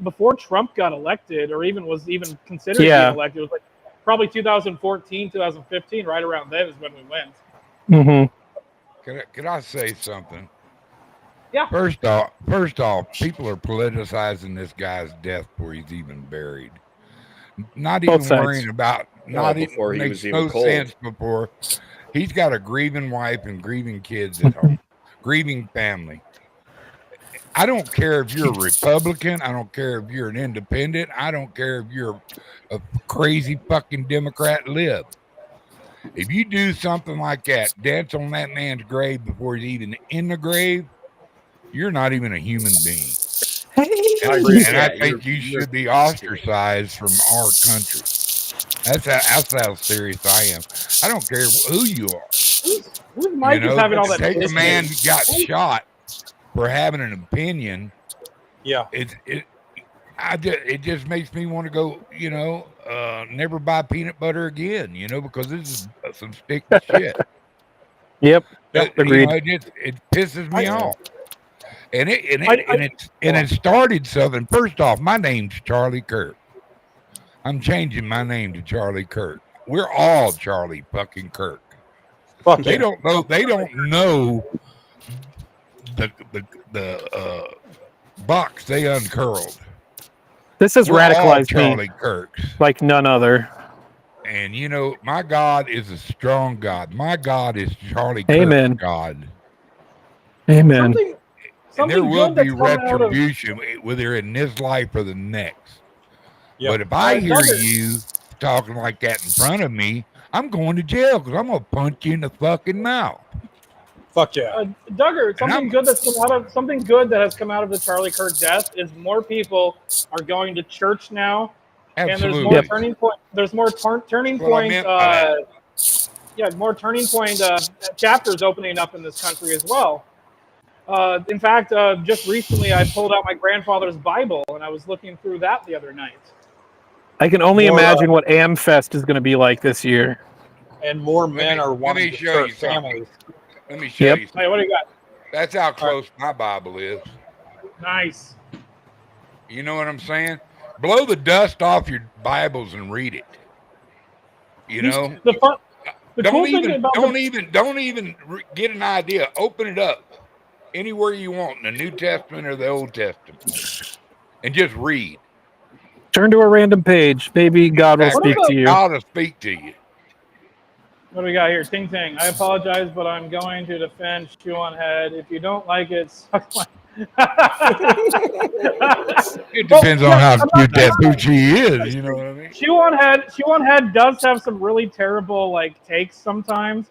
before Trump got elected, or was considered being elected. It was like probably 2014, 2015, right around then is when we went. Mm-hmm. Can I say something? Yeah. First off, people are politicizing this guy's death before he's even buried. Not even worrying about before he makes was even no cold. sense before. He's got a grieving wife and grieving kids at home, grieving family. I don't care if you're a Republican. I don't care if you're an independent. I don't care if you're a crazy fucking Democrat lib. If you do something like that, dance on that man's grave before he's even in the grave, you're not even a human being. And I think you should be ostracized from our country. That's how serious I am. I don't care who you are. Who's Mike is having all that? Take a man who got shot for having an opinion. Yeah. It just makes me want to go, never buy peanut butter again, because this is some sticky shit. Yep. Agreed. It pisses me off. And it started something. First off, my name's Charlie Kirk. I'm changing my name to Charlie Kirk. We're all Charlie fucking Kirk. Fuck They yeah. don't know. They don't know the box they uncurled. This has We're all radicalized Charlie me Kirks. like none other. And my God is a strong God. My God is Charlie Amen. Kirk's God. Amen. And there will good be that's coming out of- retribution, whether in this life or the next. Yep. But if I hear you talking like that in front of me, I'm going to jail because I'm going to punch you in the fucking mouth. Fuck yeah. Duggar, something good that has come out of the Charlie Kirk death is more people are going to church now, Absolutely. and there's more turning point. There's more turning Well, I point. meant by More turning point chapters opening up in this country as well. In fact, just recently I pulled out my grandfather's Bible and I was looking through that the other night. I can only imagine what AmFest is going to be like this year. And more men are wanting to start families. Let me show you. Hey, what do you got? That's how close my Bible is. Nice. You know what I'm saying? Blow the dust off your Bibles and read it. Don't even get an idea. Open it up anywhere you want in the New Testament or the Old Testament, and just read. Turn to a random page. Maybe God will speak to you. God will speak to you. What do we got here? Ting Ting. I apologize, but I'm going to defend Shoe on Head. If you don't like it, suck my. It depends on how cute that Poochie is. You know what I mean? Shoe on Head does have some really terrible like takes sometimes,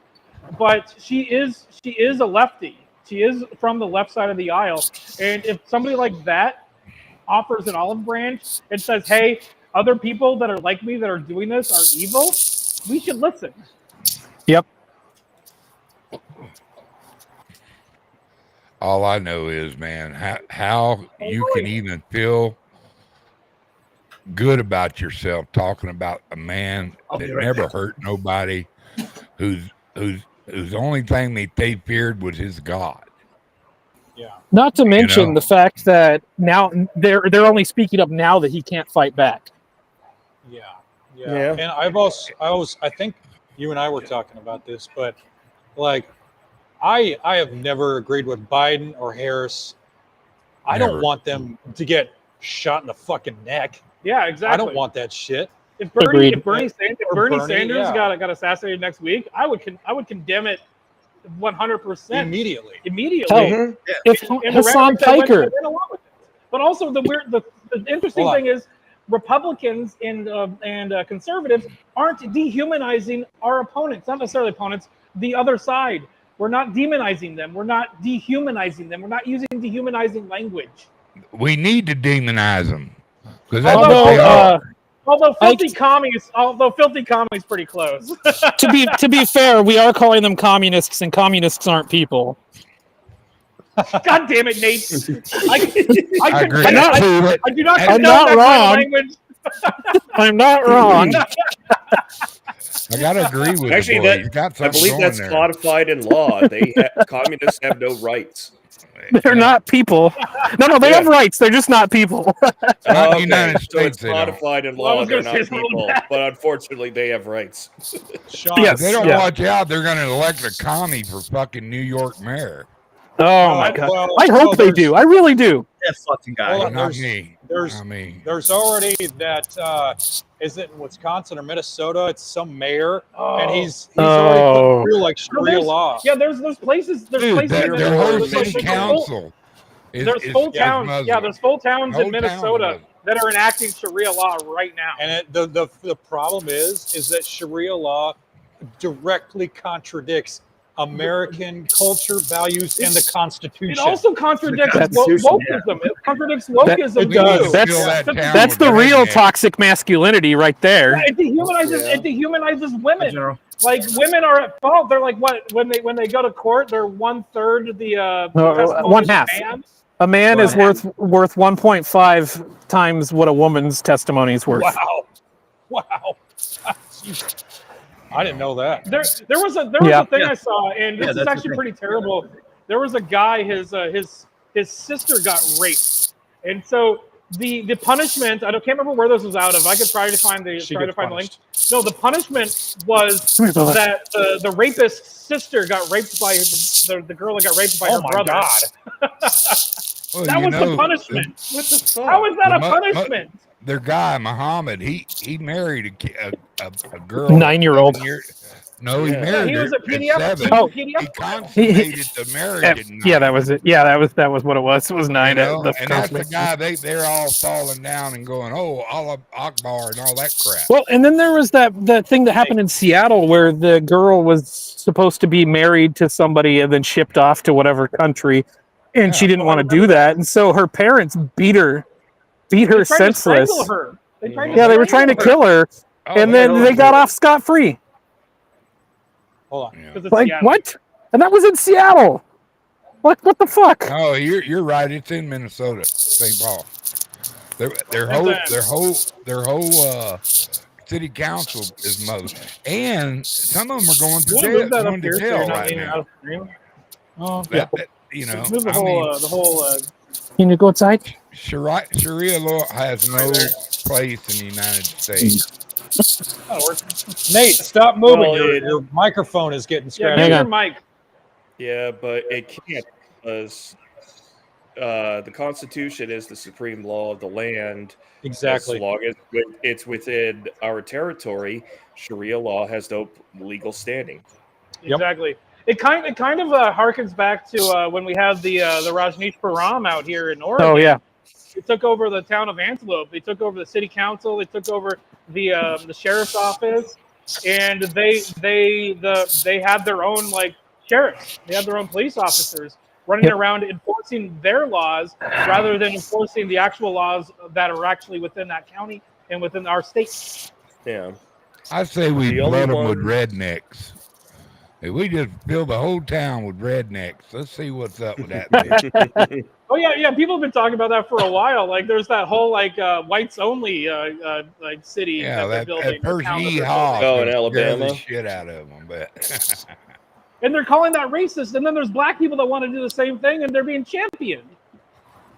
but she is a lefty. She is from the left side of the aisle, and if somebody like that offers an olive branch and says, "Hey, other people that are like me that are doing this are evil," we should listen. Yep. All I know is, man, how you can even feel good about yourself talking about a man that never hurt nobody, whose only thing that they feared was his God. Yeah. Not to mention the fact that now they're only speaking up now that he can't fight back. Yeah. Yeah. And I think you and I were talking about this, but like I have never agreed with Biden or Harris. I Never. don't want them to get shot in the fucking neck. Yeah, exactly. I don't want that shit. If Bernie Agreed. Sanders got assassinated next week, I would condemn it 100% Immediately. Hell, if Hassan Piker. But also the interesting thing is Republicans and conservatives aren't dehumanizing our opponents, not necessarily opponents, the other side. We're not demonizing them. We're not dehumanizing them. We're not using dehumanizing language. We need to demonize them because that's what they are. Although filthy commies pretty close. to be fair, we are calling them communists, and communists aren't people. God damn it, Nate! I agree. I do not. I'm not wrong. Language. I'm not wrong. I gotta agree with Actually, you. Boy. He's got I believe something that's going there. codified in law. Communists have no rights. They're not people. No, they have rights. They're just not people. Not the United So it's States. They don't. codified in law. They're not people, but unfortunately, they have rights. Sean, Yes. If they don't Yeah. watch out, they're gonna elect a commie for fucking New York mayor. Oh my god! well, I hope they there's- do. I really do. That fucking guy. Well, Not there's- me. There's Not me. there's already that is it in Wisconsin or Minnesota? It's some mayor, and he's already put through like Sharia law. Yeah, there's places. There's Dude, places. their in whole Minnesota- city council There's full towns. Muslim. Yeah, there's full towns Whole in town's Minnesota Muslim. that are enacting Sharia law right now. And the problem is that Sharia law directly contradicts American culture, values, and the Constitution. It also contradicts The Constitution, wokeism. It contradicts wokeism. It does. too. That's the real toxic masculinity right there. It dehumanizes women. General. Like women are at fault. They're like what when they go to court, they're 1/3 the testimony one of a half. man. A man is worth 1.5 times what a woman's testimony is worth. Wow. I didn't know that. There was a thing I saw, and this is actually pretty terrible. There was a guy, his sister got raped, and so the punishment, can't remember where this was out of. I could try to find the link. No, the punishment was that the rapist's sister got raped by the girl that got raped by her brother. God. Well, That was the punishment. What the fuck? How is that a punishment? Their guy Muhammad, he married a girl. 9-year-old. No, he married he her was a at PDF. 7. Oh. He consummated the marriage at 9. Yeah, that was it. Yeah, that was what it was. It was 9. You know? The And that's the guy. They're all falling down and going, "Oh, Allah Akbar" and all that crap. Well, and then there was that thing that happened in Seattle where the girl was supposed to be married to somebody and then shipped off to whatever country, and she didn't want to do that, and so her parents beat her senseless. They were trying to kill her, and then they got off scot-free. Hold on. Like what? And that was in Seattle. What the fuck? Oh, you're right. It's in Minnesota, St. Paul. Their whole city council is Muslim, and some of them are going to jail right now. You know, Move the whole. Can you go outside? Sharia law has no place in the United States. Nate, stop moving. Well, Your microphone is getting scratched. Yeah, your mic. Yeah, but it can't because the Constitution is the supreme law of the land. Exactly. As long as it's within our territory, Sharia law has no legal standing. Exactly. It kind of harkens back to when we had the Rajneeshpuram out here in Oregon. Oh yeah. They took over the town of Antelope. They took over the city council. They took over the sheriff's office, and they had their own like sheriffs. They had their own police officers running around enforcing their laws rather than enforcing the actual laws that are actually within that county and within our state. Yeah. I say we The only flood them with one- rednecks. If we just fill the whole town with rednecks, let's see what's up with that bitch. Oh yeah. People have been talking about that for a while. Like, there's that whole like whites only like city Yeah, that they're that building. first town that they're yeehaw. Oh, in scare Alabama? the shit out of them, but And they're calling that racist. And then there's black people that want to do the same thing, and they're being championed.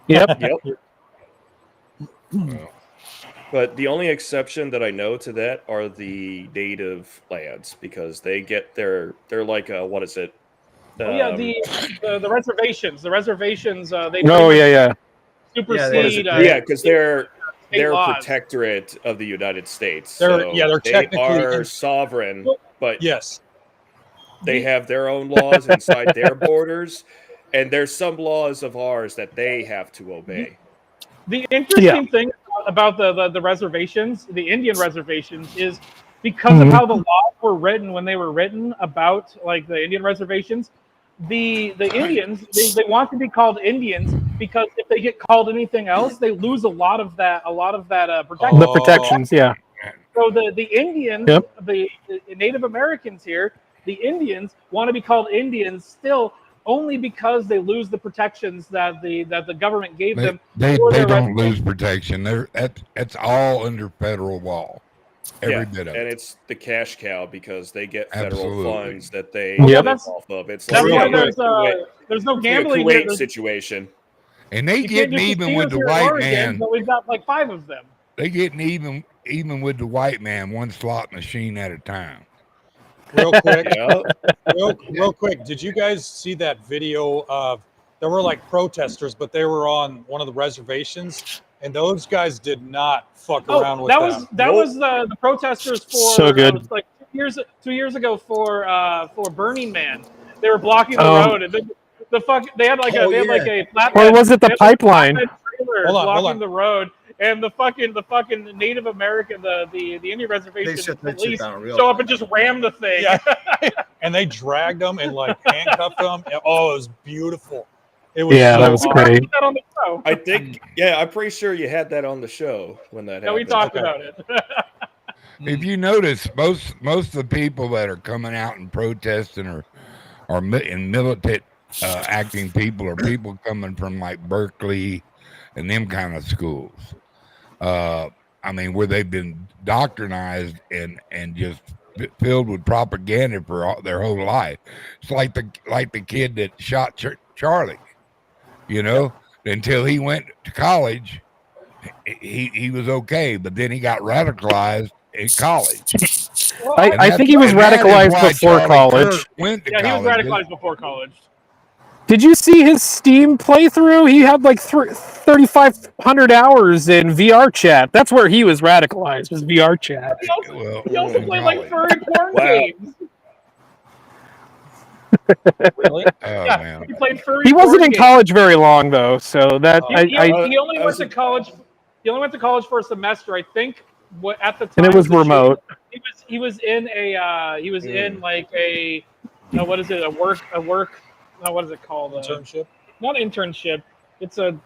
Yep. well, But the only exception that I know to that are the native lands, because they get they're like what is it? Oh yeah, the reservations. The reservations. They Oh yeah. supersede. Yeah, because they're laws. protectorate of the United States. They're- so yeah, they're they technically are in- sovereign, but Yes. they have their own laws inside their borders, and there's some laws of ours that they have to obey. The interesting thing about the reservations, the Indian reservations, is because of how the laws were written when they were written about like the Indian reservations. The Indians they want to be called Indians because if they get called anything else, they lose a lot of that protection. The protections, yeah. So the Indians, the Native Americans here, the Indians want to be called Indians still only because they lose the protections that the government gave them. they for their don't reservation. lose protection. That's all under federal law. Every bit of and it. it's the cash cow because they get federal Absolutely. funds that they Yep. live off of. It's That's like why there's no gambling Kuwait here. There's- situation. And they you can't getting do even with casinos the here in white Oregon, man. but we've got like 5 of them. They getting even with the white man, one slot machine at a time. Real quick. Yeah. Real quick. Did you guys see that video of there were like protesters, but they were on one of the reservations, and those guys did not fuck around with that was the protesters for So good. it was like 2 years ago for Burning Man. They were blocking the road, and they had like Oh, a yeah. flatbed. Or was it the they had a pipeline? flatbed trailer Hold on. blocking the road, and the fucking Native American, the Indian reservation They shut that shit police down real show up quick. and just ram the thing. Yeah. And they dragged them and like handcuffed them. Oh, it was beautiful. It was Yeah, so that was awesome. great. Put that on the show. I think, I'm pretty sure you had that on the show when that Yeah, we happened. talked Okay. about it. If you notice, most of the people that are coming out and protesting are in militant acting people, or people coming from like Berkeley and them kind of schools. I mean, where they've been doctrinized and just filled with propaganda for their whole life. It's like the kid that shot Charlie, until he went to college. He was okay, but then he got radicalized in college. I think he was radicalized before college. Went to Yeah, he was college. radicalized before college. Did you see his Steam playthrough? He had like 3,500 hours in VR chat. That's where he was radicalized, was VR chat. He also played like furry porn Wow. games. Really? Oh Yeah, man. he played furry. He wasn't porn in games. college very long though, so that He I only went to college. He only went to college for a semester, I think. At the time, and it was of the remote. shooting, he was in like a what is it? A work. What is it called? Internship. Not internship. It's you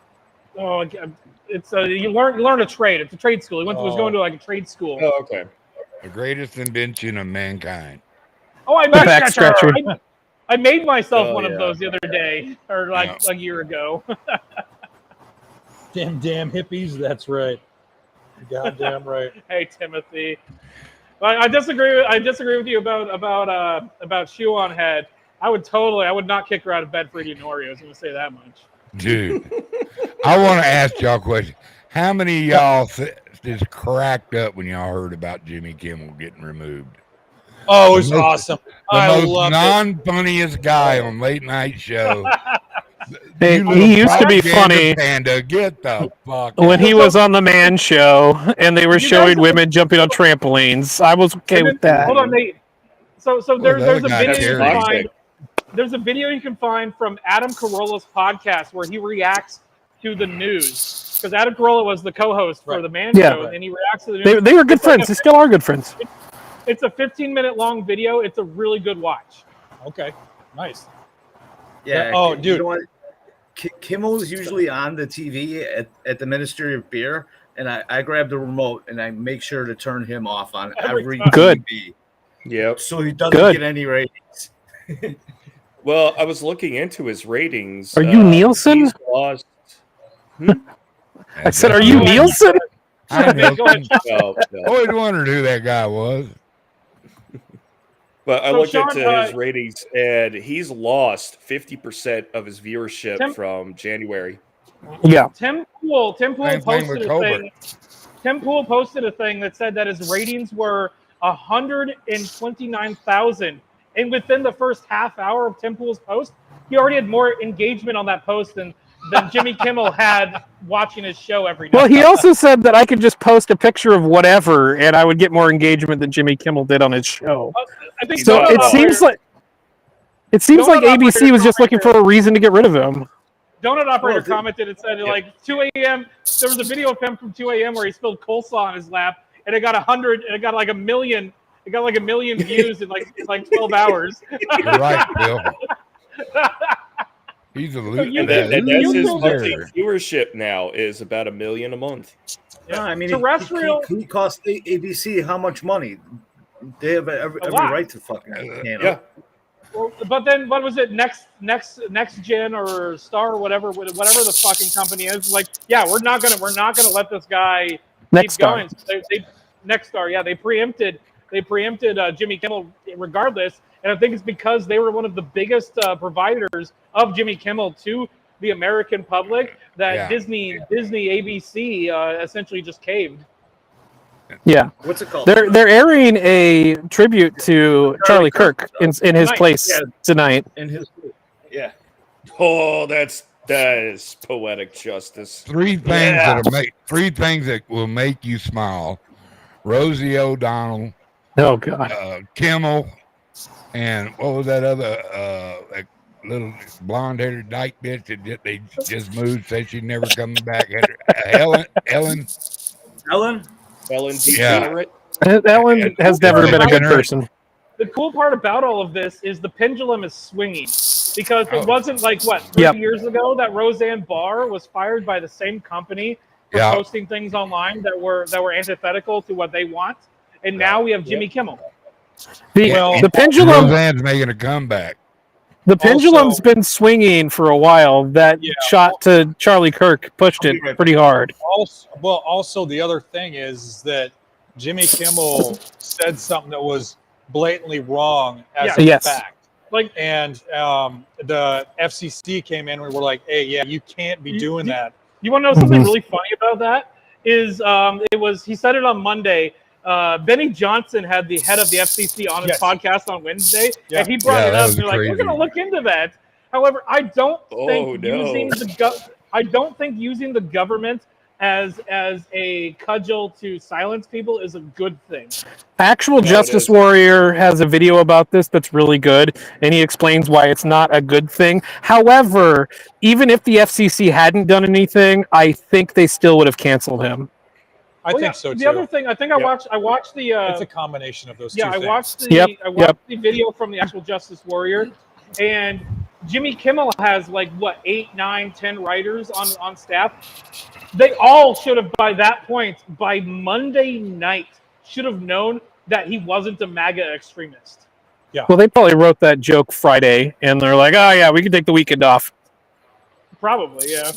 learn a trade. It's a trade school. He was going to like a trade school. Oh, okay. The greatest invention of mankind. Oh, I back made scratcher. I made myself Oh, one yeah. of those the other day, or like a year ago. Damn hippies. That's right. Goddamn right. Hey, Timothy. I disagree. I disagree with you about shoe on head. I would not kick her out of bed for eating Oreos. I'm gonna say that much. Dude, I want to ask y'all a question. How many of y'all just cracked up when y'all heard about Jimmy Kimmel getting removed? Oh, it was The most- awesome. The I most loved it. non-funniest guy on late night show. Hey, You little he used to be propaganda funny Panda, get the fuck when out. he was on the Man Show and they were You showing guys- women jumping on trampolines. I was okay And with then, that. hold on, Nate. So Well, there's the a other guy video you carried can it. find. There's a video you can find from Adam Carolla's podcast where he reacts to the news, because Adam Carolla was the co-host for the Man Yeah. Show, and he reacts to the news. They were good It's like friends. They still are good friends. It's a 15-minute long video. It's a really good watch. Okay, nice. Yeah. Oh, you dude. know what? Kimmel's usually on the TV at the Ministry of Beer, and I grab the remote and I make sure to turn him off on every Good. TV. Yep. So he doesn't Good. get any ratings. Well, I was looking into his ratings. Are you Nielsen? He's lost. I said, "Are you Nielsen?" I know. Go ahead. No, no. Always wondered who that guy was. But I So, looked Sean, into his ratings, and he's lost 50% of his viewership Tim- from January. Yeah. Tim Pool Same thing posted with a Colbert. thing. Tim Pool posted a thing that said that his ratings were 129,000, and within the first half hour of Tim Pool's post, he already had more engagement on that post than Jimmy Kimmel had watching his show every night. Well, he also said that I could just post a picture of whatever, and I would get more engagement than Jimmy Kimmel did on his show. I think So Donut it seems Operator- like Donut ABC was just looking Operator- for a reason to get rid of him. Donut Operator Well, commented and said, like, 2 a.m., there was a video of him from 2 a.m. where he spilled coleslaw on his lap, and it got 100, and it got like a million. It got like a million views in like 12 hours. You're right, Bill. He's a you And that's his YouTube- monthly viewership now is about 1 million a month. Yeah, I mean, Terrestrial- he cost ABC how much money? They have every lot. right to fucking handle. Yeah. Well, but then what was it? Next Gen or Star or whatever the fucking company is, like, yeah, we're not gonna let this guy Next keep Star. going. So they Next Star, yeah, they preempted Jimmy Kimmel regardless, and I think it's because they were one of the biggest providers of Jimmy Kimmel to the American public that Yeah. Disney ABC essentially just caved. Yeah, What's it called? they're airing a tribute to Charlie Kirk in his Tonight. place Yeah. tonight. In his, yeah. Oh, that is poetic justice. Three things that will make you smile: Rosie O'Donnell, Oh God. Kimmel, and what was that other like little blonde-haired dyke bitch that they just moved? Said she'd never come back. Ellen. Ellen? Ellen Yeah. DeGenerate. Ellen has never been a good person. The cool part about all of this is the pendulum is swinging, because it Oh. wasn't like 30 Yep. years ago that Roseanne Barr was fired by the same company for Yeah. posting things online that were antithetical to what they want, and now we have Jimmy Kimmel. The pendulum Roseanne's making a comeback. the pendulum's Also- been swinging for a while. That shot to Charlie Kirk pushed it pretty hard. Also, the other thing is that Jimmy Kimmel said something that was blatantly wrong as a Yes. fact. Like, And the FCC came in and were like, "Hey, yeah, you can't be doing that." you want to know something really funny about that? Is he said it on Monday. Benny Johnson had the head of the FCC on his Yes. podcast on Wednesday, Yeah. and he brought Yeah, it that up. was They're like, "We're crazy. going to look into that." However, I don't think Oh, no. using the government as a cudgel to silence people is a good thing. Actual No, it Justice isn't. Warrior has a video about this that's really good, and he explains why it's not a good thing. However, even if the FCC hadn't done anything, I think they still would have canceled him. I Well, think yeah, so too. The other thing, I think I watched the. It's a combination of those two I things. watched the Yep, the video from the actual Justice Warrior, and Jimmy Kimmel has 8, 9, 10 writers on staff. They all should have by that point, by Monday night, should have known that he wasn't a MAGA extremist. Well, they probably wrote that joke Friday, and they're like, "Oh yeah, we can take the weekend off," Probably, yeah.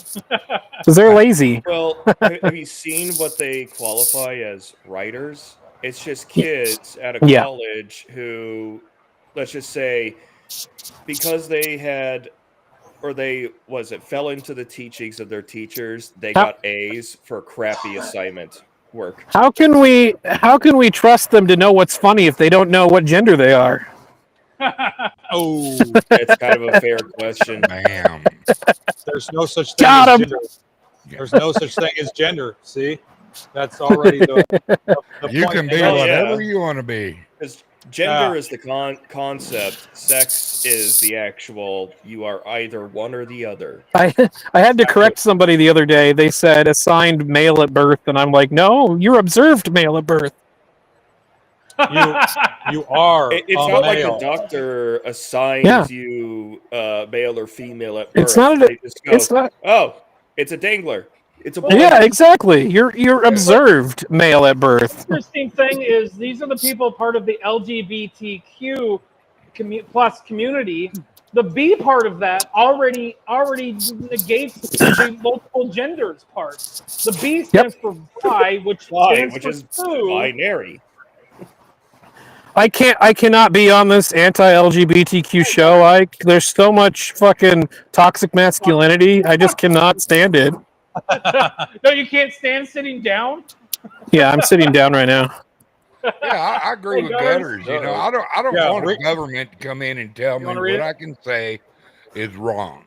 because they're lazy. Well, have you seen what they qualify as writers? It's just kids out of Yeah. college who, let's just say, because they had, or they fell into the teachings of their teachers, they got A's for crappy assignment work. How can we trust them to know what's funny if they don't know what gender they are? Oh, It's kind of a fair question. Bam. there's no such thing Got as him. gender. There's no such thing as gender. See, that's already the You point. can be Well, whatever yeah. you want to be. Because gender is the concept, sex is the actual. You are either one or the other. I had to correct somebody the other day. They said assigned male at birth, and I'm like, no, you're observed male at birth. You are. It's a not like male. a doctor assigns Yeah. you male or female at birth. It's not. They just go, It's not. oh, it's a dangler. It's a boy. Yeah, exactly. You're observed male at birth. Interesting thing is these are the people part of the LGBTQ plus community. The B part of that already negates the multiple genders part. The B stands for bi, which stands which for is two. binary. I cannot be on this anti-LGBTQ show. There's so much fucking toxic masculinity. I just cannot stand it. No, you can't stand sitting down. Yeah, I'm sitting down right now. Yeah, I agree with Gutters. You know, I don't Yeah, want Rick- the government to come in and tell me wanna what read it? I can say is wrong.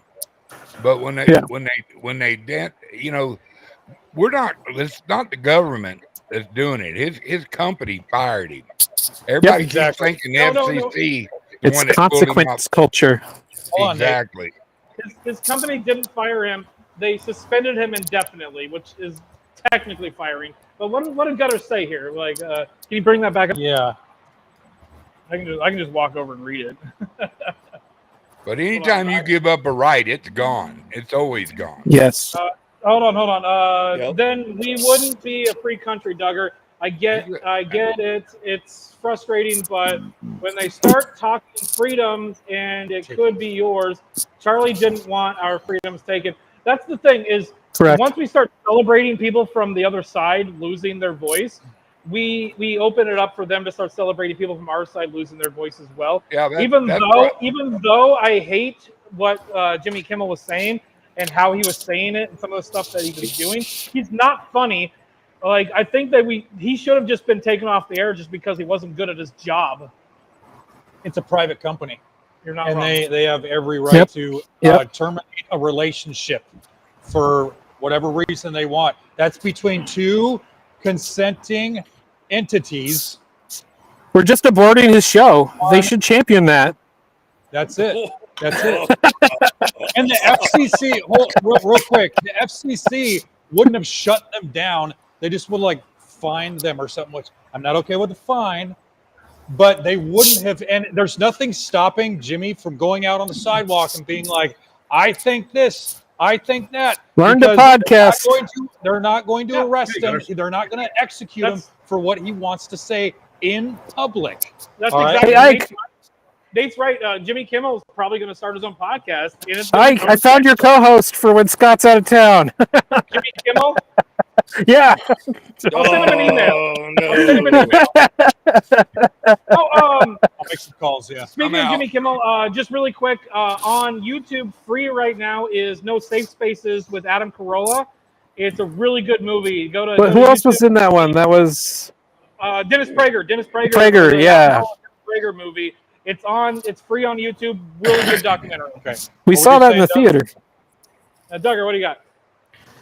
But when they Yeah. when they dent, you know, it's not the government that's doing it. His company fired him. Everybody exactly. keeps thinking the No. FCC is the It's one that pulled him consequence off. culture. Hold on, Nate. Exactly. His company didn't fire him. They suspended him indefinitely, which is technically firing. But what did Gutter say here? Like, can you bring that back up? Yeah. I can just walk over and read it. But anytime you give up a right, it's gone. It's always gone. Yes. Hold on. Yep. Then we wouldn't be a free country, Duggar. I get it. It's frustrating, but when they start talking freedom and it could be yours, Charlie didn't want our freedoms taken. That's the thing is, Correct. once we start celebrating people from the other side losing their voice, we open it up for them to start celebrating people from our side losing their voice as well. Yeah, Even though I hate what Jimmy Kimmel was saying and how he was saying it and some of the stuff that he was doing, he's not funny. Like, I think that he should have just been taken off the air just because he wasn't good at his job. It's a private company, You're not and wrong. they have every right Yep. to Yep. terminate a relationship for whatever reason they want. That's between two consenting entities. We're just aborting his show. They should champion that. That's it. That's it. And the FCC, real quick, the FCC wouldn't have shut them down. They just would like fine them or something, which I'm not okay with the fine, but they wouldn't have. And there's nothing stopping Jimmy from going out on the sidewalk and being like, I think this, I think that. Learn to Because podcast. They're not going to arrest yeah, him. They're not going to execute him for what he wants to say in public. That's All right. exactly Hey, Nate's right. Nate's right. Jimmy Kimmel is probably going to start his own podcast. And it's I found your co-host for when Scott's out of town. Jimmy Kimmel. Yeah. I'll send him an email. Oh, I'll send him an no. email. I'll make some calls. Yeah. Speaking of Jimmy Kimmel, just really quick, on YouTube, free right now is No Safe Spaces with Adam Carolla. It's a really good movie. Go to. But who else was in that one? That was Dennis Prager. Prager, the yeah. Prager movie. It's free on YouTube. Really good documentary. Okay. we What saw were that you in the saying, theater. Duggar, what do you got?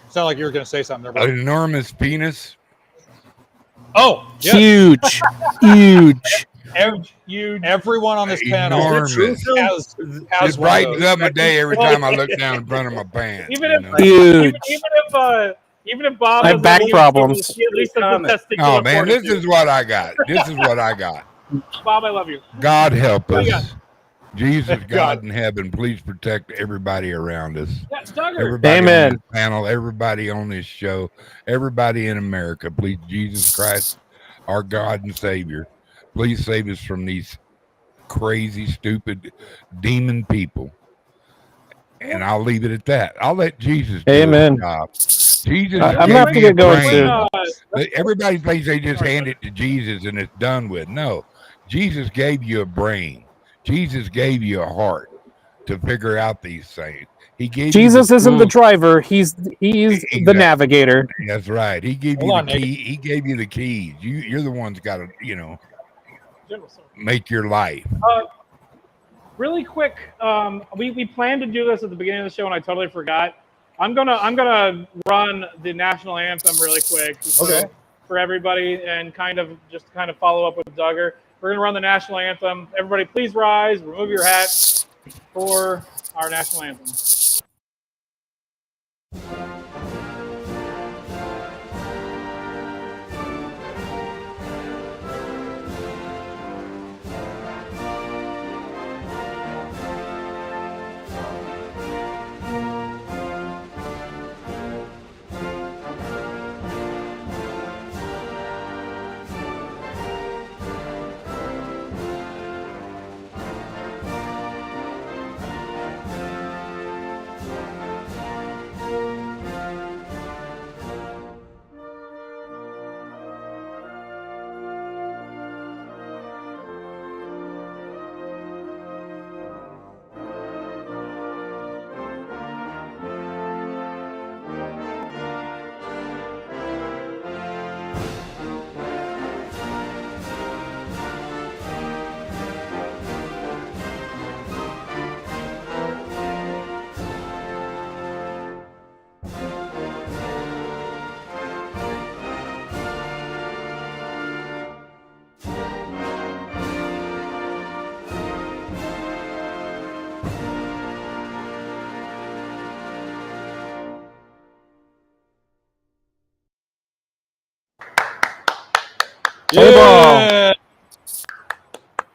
Sound like you were going to say something there. An Bud. enormous penis. Oh, yes. Huge. Huge. Everyone on this panel Enormous. has It one of brightens those. up my day every time I look down in front of my pants. Even you if know? Huge. even if Bob I have has back any- problems. he at least has the testicular Oh man, this fortitude. is what I got. This is what I got. Bob, I love you. God help What do you us. Jesus, God in heaven, please protect everybody around us. Yeah, Duggar. Everybody Amen. on this panel, everybody on this show, everybody in America, please, Jesus Christ, our God and Savior, please save us from these crazy, stupid, demon people. And I'll leave it at that. I'll let Jesus do Amen. his job. Jesus, I'm gave gonna have to me get a going brain. soon. Everybody thinks they just hand it to Jesus and it's done with. No, Jesus gave you a brain. Jesus gave you a heart to figure out these things. He gave Jesus you isn't the tools. driver. He's Exactly. the navigator. That's right. He gave Hold you on, the Nate. key. He gave you the keys. You're the one's got to, make your life. Really quick, we planned to do this at the beginning of the show, and I totally forgot. I'm gonna run the national anthem really quick for everybody, and kind of follow up with Duggar. We're gonna run the national anthem. Everybody, please rise, remove your hats for our national anthem. Play ball.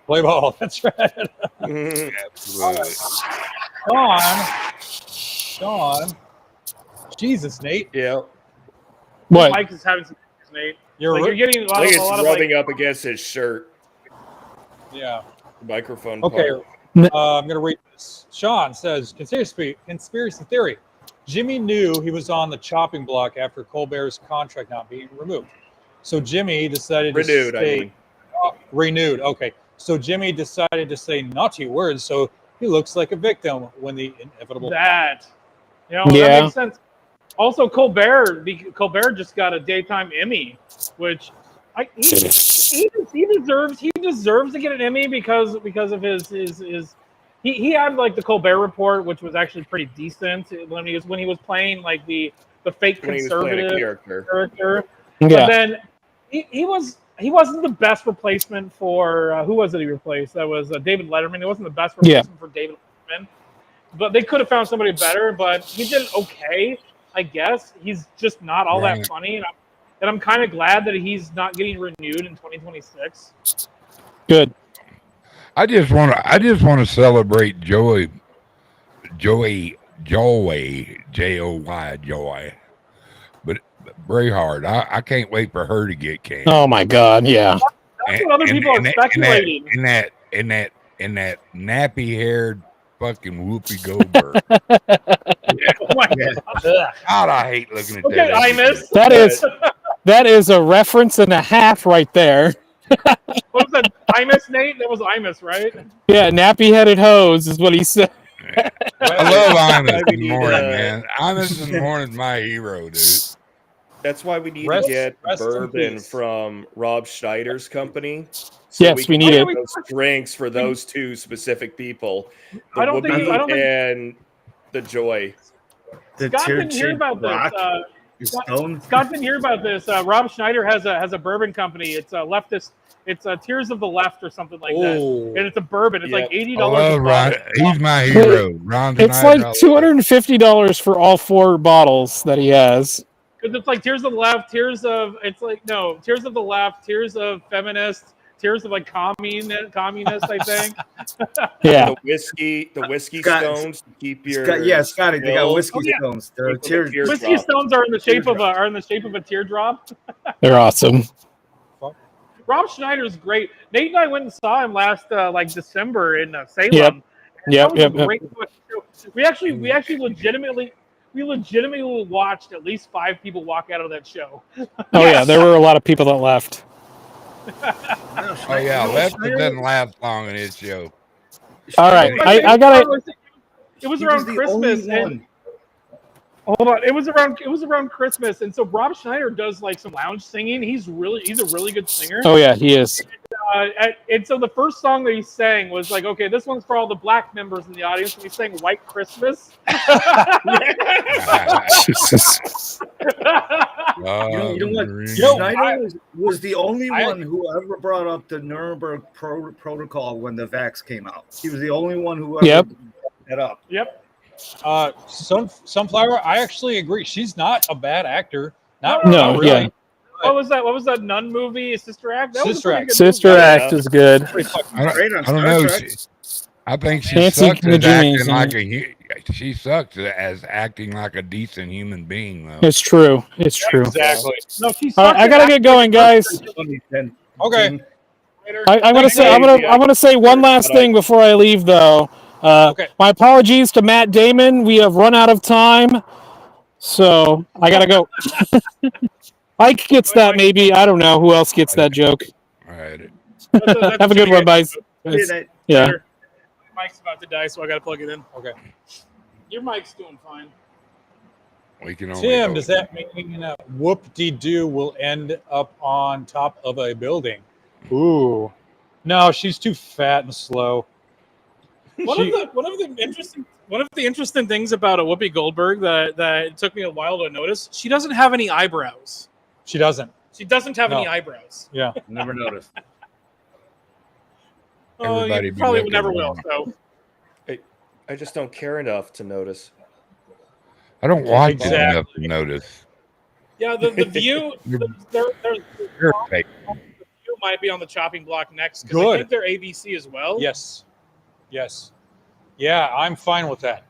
Play ball. That's right. Absolutely. Sean. Jesus, Nate. Yeah. What? Mike is having some issues, Nate. You're getting a lot, I think a it's lot of rubbing up against his shirt. Yeah. The microphone. Okay. part. I'm going to read this. Sean says, conspiracy theory. Jimmy knew he was on the chopping block after Colbert's contract not being removed. So Jimmy decided to stay renewed. Okay. So Jimmy decided to say naughty words so he looks like a victim when the inevitable that. That makes sense. Also, Colbert just got a daytime Emmy, which he deserves. He deserves to get an Emmy because of his he had like the Colbert Report, which was actually pretty decent when he was playing like the fake conservative character. Yeah. But then he wasn't the best replacement for who was it he replaced? That was David Letterman. He wasn't the best replacement for David Letterman. But they could have found somebody better. But he did okay, I guess. He's just not all that funny, and I'm kind of glad that he's not getting renewed in 2026. Good. I just want to celebrate Joey, Joy, Joy. But Braveheart, I can't wait for her to get canceled. Oh my God, yeah. That's what other people are speculating. In that nappy-haired fucking Whoopi Goldberg. Oh my God. God, I hate looking at Okay, that. That is a reference and a half right there. What was that? Imus, Nate? That was Imus, right? Yeah, nappy-headed hose is what he said. I love Imus in the morning, man. Imus in the morning is my hero, dude. That's why we need to get bourbon from Rob Schneider's company. Yes, we need it. Those drinks for those two specific people. I don't think and the Joy. Scott didn't hear about this. Scott didn't hear about this. Rob Schneider has a bourbon company. It's a leftist. It's Tears of the Left or something like that. And it's a bourbon. It's like $80 a bottle. He's my hero. It's like $250 for all 4 bottles that he has. Because it's like Tears of the Left, Tears of the Left, Tears of Feminist, Tears of like communist, I think. Yeah. The whiskey stones to keep your Scotty, they got whiskey stones. They're whiskey stones are in the shape of a teardrop. They're awesome. Rob Schneider's great. Nate and I went and saw him last December in Salem. Yep. We actually legitimately watched at least 5 people walk out of that show. Oh yeah, there were a lot of people that left. Oh yeah, left doesn't last long in his show. All right, I got it. It was around Christmas, and hold on, it was around Christmas, and so Rob Schneider does like some lounge singing. He's a really good singer. Oh yeah, he is. And so the first song that he sang was like, okay, this one's for all the black members in the audience, and he sang "White Christmas." Jesus. You know what? Green. Schneider was the only one who ever brought up the Nuremberg protocol when the vax came out. He was the only one who ever brought that up. Yep. Sunflower, I actually agree. She's not a bad actor. Not No, really. yeah. What was that? What was that nun movie? Sister Act. That was a Sister pretty Act. good Sister movie. Act is good. I don't know. I think she Nancy sucks at Najimy's acting in like she sucks as acting like a decent human being, though. It's true. It's true. Exactly. No, she All right, I gotta get going, guys. Okay. I'm gonna say one last thing before I leave, though. My apologies to Matt Damon. We have run out of time, so I gotta go. Mike gets that, maybe. I don't know who else gets that joke. All right. Have a good one, guys. Yeah. Mike's about to die, so I got to plug it in. Okay. Your mic's doing fine. We can only Tim, hope. does that mean Whoop-de-Doo will end up on top of a building? Ooh. No, she's too fat and slow. One of the interesting things about a Whoopi Goldberg that it took me a while to notice, she doesn't have any eyebrows. She doesn't. She doesn't have any No. eyebrows. Yeah. Never noticed. Oh, Everybody you be probably looking never around. will. So I just don't care enough to notice. I don't watch Exactly. it enough to notice. yeah, the view, You're the fake. view might be on the chopping block next because I Good. think they're ABC as well. Yes. Yes. Yeah, I'm fine with that.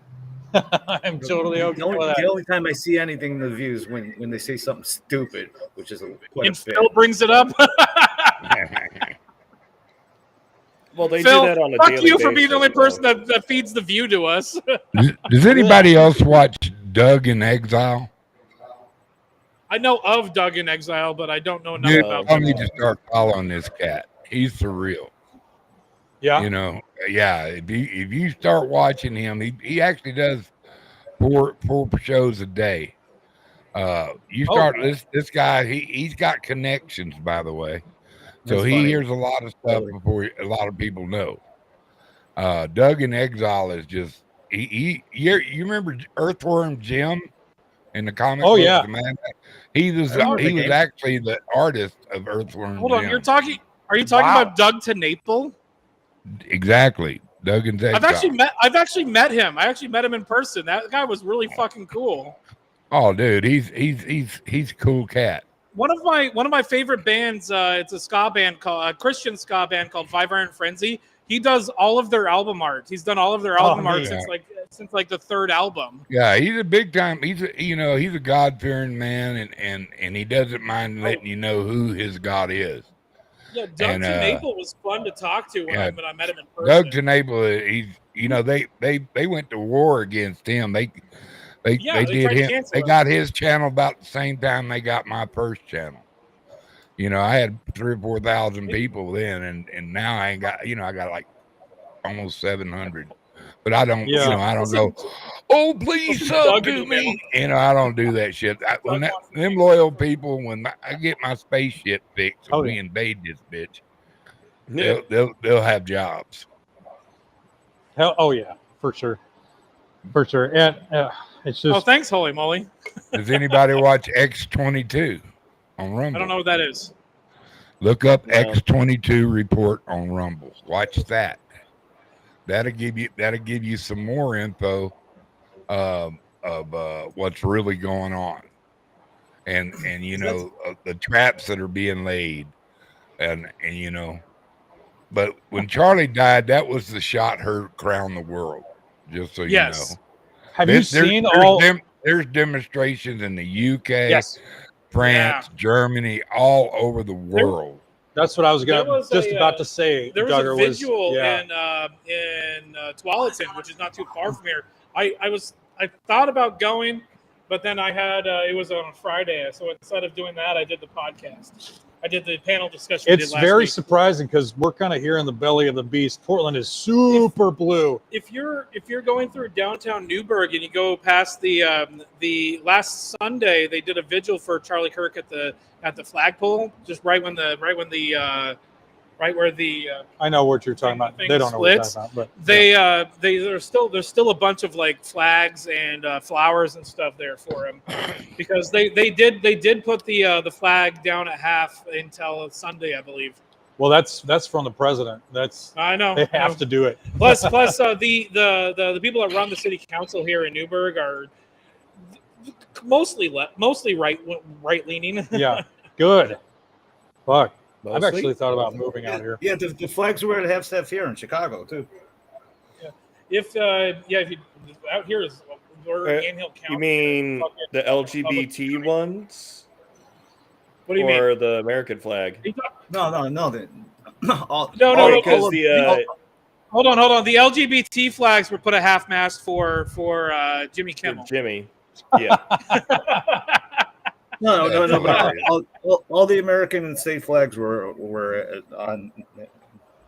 I'm totally okay The only, with the that. only time I see anything in the views when they say something stupid, which is quite And a bit. Phil brings it up. Well, they Phil, do that on a fuck daily you for being the only basis, person that feeds the view to us. Does anybody else watch Doug in Exile? I know of Doug in Exile, but I don't know enough Dude, about I him. need to start following this cat. He's surreal. Yeah. You know, yeah. If you start watching him, he actually does four shows a day. You start this guy. He's got connections, by the way. So That's he funny. hears a lot of stuff before a lot of people know. Doug in Exile is just you remember Earthworm Jim in the comic Oh, books, yeah. the man? He was actually the artist of Earthworm Hold Jim. on, are you talking about Doug to Naple? Exactly. Doug in Exile. I've actually met him. I actually met him in person. That guy was really fucking cool. Oh, dude, he's a cool cat. One of my favorite bands, it's a ska band called a Christian ska band called Five Iron Frenzy. He does all of their album art. He's done all of their album art since the third album. Yeah, he's a big time. He's a God fearing man, and he doesn't mind letting you know who his God is. Yeah, Doug to Naple was fun to talk to when I met him in person. Doug to Naple, they went to war against him. They did tried to him. cancel They him. got his channel about the same time they got my first channel. You know, I had 3,000 or 4,000 people then, and now I ain't got. I got like almost 700. But I don't. Yeah. I don't go. Oh, please sub to me. I don't do that shit. Them loyal people, when I get my spaceship fixed, and we invade this bitch, they'll have jobs. Hell, oh yeah, for sure, and it's just. Oh, thanks, holy moly! Does anybody watch X22 on Rumble? I don't know what that is. Look up X22 report on Rumble. Watch that. That'll give you some more info of what's really going on, and the traps that are being laid, and. But when Charlie died, that was the shot heard crown the world. Just so you know. Have you seen all? There's demonstrations in the UK, Yes. France, Germany, all over the world. That's what I was about to say. There was Duggar a visual in Tualatin, which is not too far from here. I thought about going, but then I had it was on a Friday, so instead of doing that, I did the podcast. I did the panel discussion. It's very surprising because we're kind of here in the belly of the beast. Portland is super blue. If you're going through downtown Newburgh and you go past the last Sunday, they did a vigil for Charlie Kirk at the flagpole, just right when the right where the I know what you're talking about. thing They don't know what you're splits. talking about, but There's still a bunch of like flags and flowers and stuff there for him, because they did put the flag down at half until Sunday, I believe. well, that's from the president. I know They I know. have to do it. Plus, the people that run the city council here in Newburgh are mostly right leaning. Yeah, good. Fuck, I've Mostly? actually thought about moving out here. Yeah, the flags we're gonna have stuff here in Chicago too. If you out here is we're Anthill County. You mean the LGBT ones? What do you or mean? the American flag? No. No. Because the Hold on. The LGBT flags were put a half mast for Jimmy Kimmel. Jimmy, yeah. No. All the American state flags were on.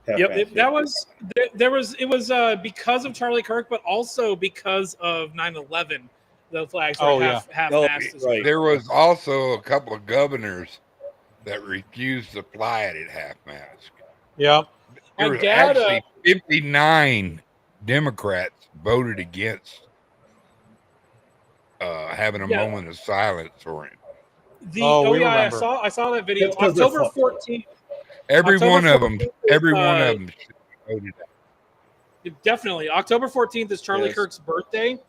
Yep, that was it was because of Charlie Kirk, but also because of 9/11. The flags were half mast. Right. There was also a couple of governors that refused to fly it at half mast. Yeah. There was actually 59 Democrats voted against having a moment of silence for him. I saw that video. October 14th. Every October one of them 14th, voted. Definitely. October 14th is Charlie Kirk's birthday.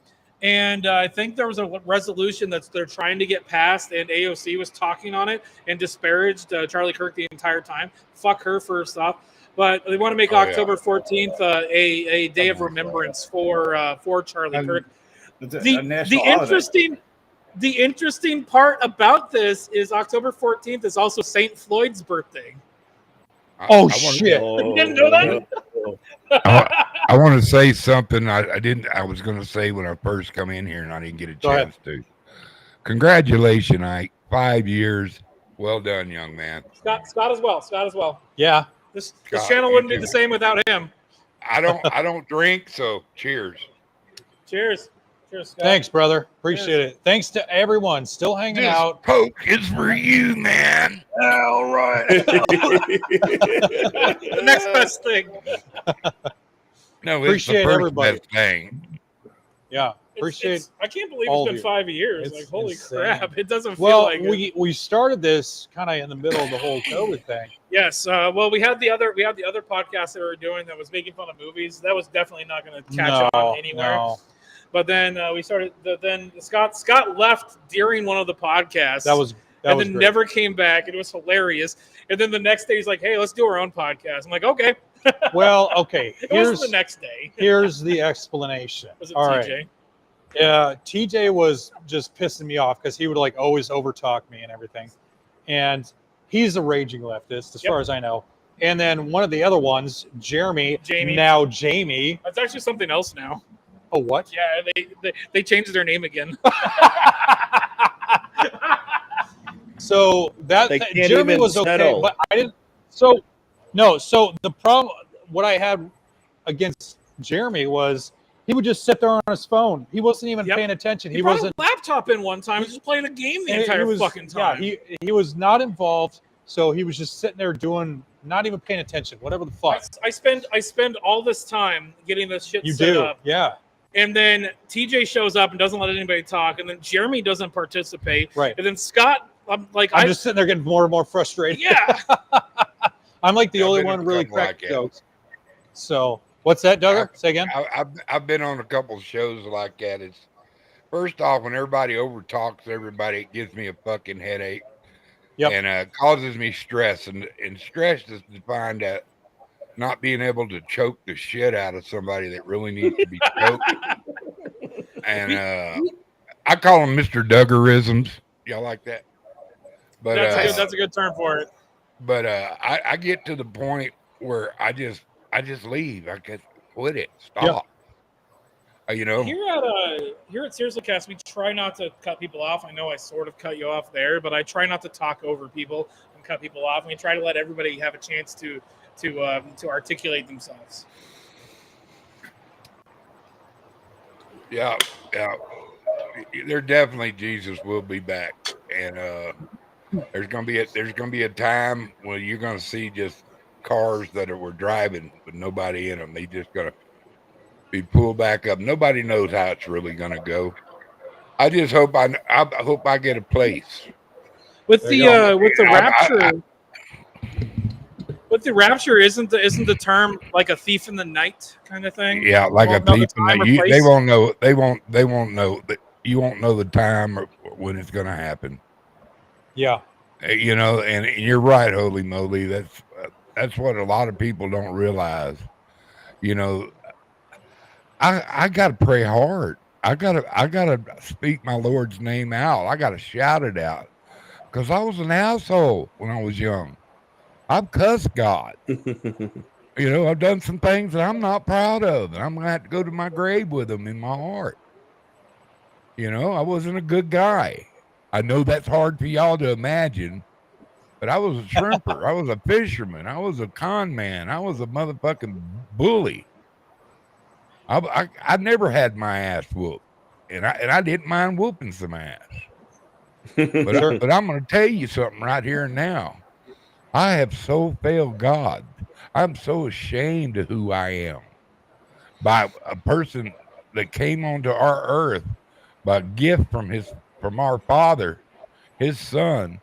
And I think there was a resolution that they're trying to get passed, and AOC was talking on it and disparaged Charlie Kirk the entire time. Fuck her, first off. But they want to make October 14th a day of remembrance for Charlie Kirk. The interesting part about this is October 14th is also St. Floyd's birthday. Shit! You didn't know that? I want to say something I was going to say when I first come in here and I didn't get a chance to. Congratulations, Ike. 5 years. Well done, young man. Scott as well. Yeah. This channel wouldn't be the same without him. I don't drink, so cheers. Cheers, Scott. Thanks, brother. Appreciate it. Thanks to everyone still hanging This out. Coke is for you, man. All right. The next best thing. No, it's Appreciate the first everybody. best thing. Yeah. Appreciate I can't believe all it's of been you. 5 years. It's Like, holy insane. crap. It doesn't feel Well, like it. we started this kind of in the middle of the whole COVID thing. Yes. Well, we had the other podcast that we were doing that was making fun of movies. That was definitely not going to catch on anywhere. No. But then we started. Then Scott left during one of the podcasts. That was then great. never came back. It was hilarious. And then the next day he's like, "Hey, let's do our own podcast." I'm like, "Okay." Well, okay. It wasn't the next day. Here's the explanation. Was it All TJ? right. Yeah, TJ was just pissing me off because he would like always overtalk me and everything. And he's a raging leftist, as far as I know. And then one of the other ones, Jamie. Now Jamie. That's actually something else now. Oh, what? Yeah, they changed their name again. So that They can't Jeremy even was okay, settle. but I didn't. So the problem, what I had against Jeremy was he would just sit there on his phone. He wasn't even paying attention. He brought a laptop in one time. He was just playing a game the entire fucking time. Yeah, he was not involved. So he was just sitting there doing, not even paying attention, whatever the fuck. I spend all this time getting this shit set up. Yeah. And then TJ shows up and doesn't let anybody talk. And then Jeremy doesn't participate. Right. And then Scott, I'm just sitting there getting more and more frustrated. Yeah. I'm like the only been one a really couple like cracking that. jokes. So what's that, Doug? Say again. I've been on a couple of shows like that. It's first off, when everybody overtalks everybody, it gives me a fucking headache. Yep. And causes me stress. And stress is defined as not being able to choke the shit out of somebody that really needs to be choked. And I call them Mr. Duggerisms. Y'all like that? But that's a good term for it. But I get to the point where I just leave. I just quit it. Stop. You know. Here at Seriously Cast, we try not to cut people off. I know I sort of cut you off there, but I try not to talk over people and cut people off. And we try to let everybody have a chance to articulate themselves. Yeah. There definitely Jesus will be back, and there's gonna be a time when you're gonna see just cars that were driving with nobody in them. They just gonna be pulled back up. Nobody knows how it's really gonna go. I just hope I hope I get a place. With There you go. the I- rapture, with the rapture, isn't the term like a thief in the night kind of thing? Yeah, like You a won't know the thief. time or They place? won't know. They won't know that you won't know the time or when it's gonna happen. Yeah. You know, and you're right, holy moly. That's what a lot of people don't realize. You know, I gotta pray hard. I gotta speak my Lord's name out. I gotta shout it out because I was an asshole when I was young. I've cussed God. You know, I've done some things that I'm not proud of, and I'm gonna have to go to my grave with them in my heart. You know, I wasn't a good guy. I know that's hard for y'all to imagine, but I was a shrimper. I was a fisherman. I was a con man. I was a motherfucking bully. I never had my ass whooped, and I didn't mind whooping some ass. But I'm going to tell you something right here and now. I have so failed God. I'm so ashamed of who I am by a person that came onto our earth by a gift from our Father, his Son,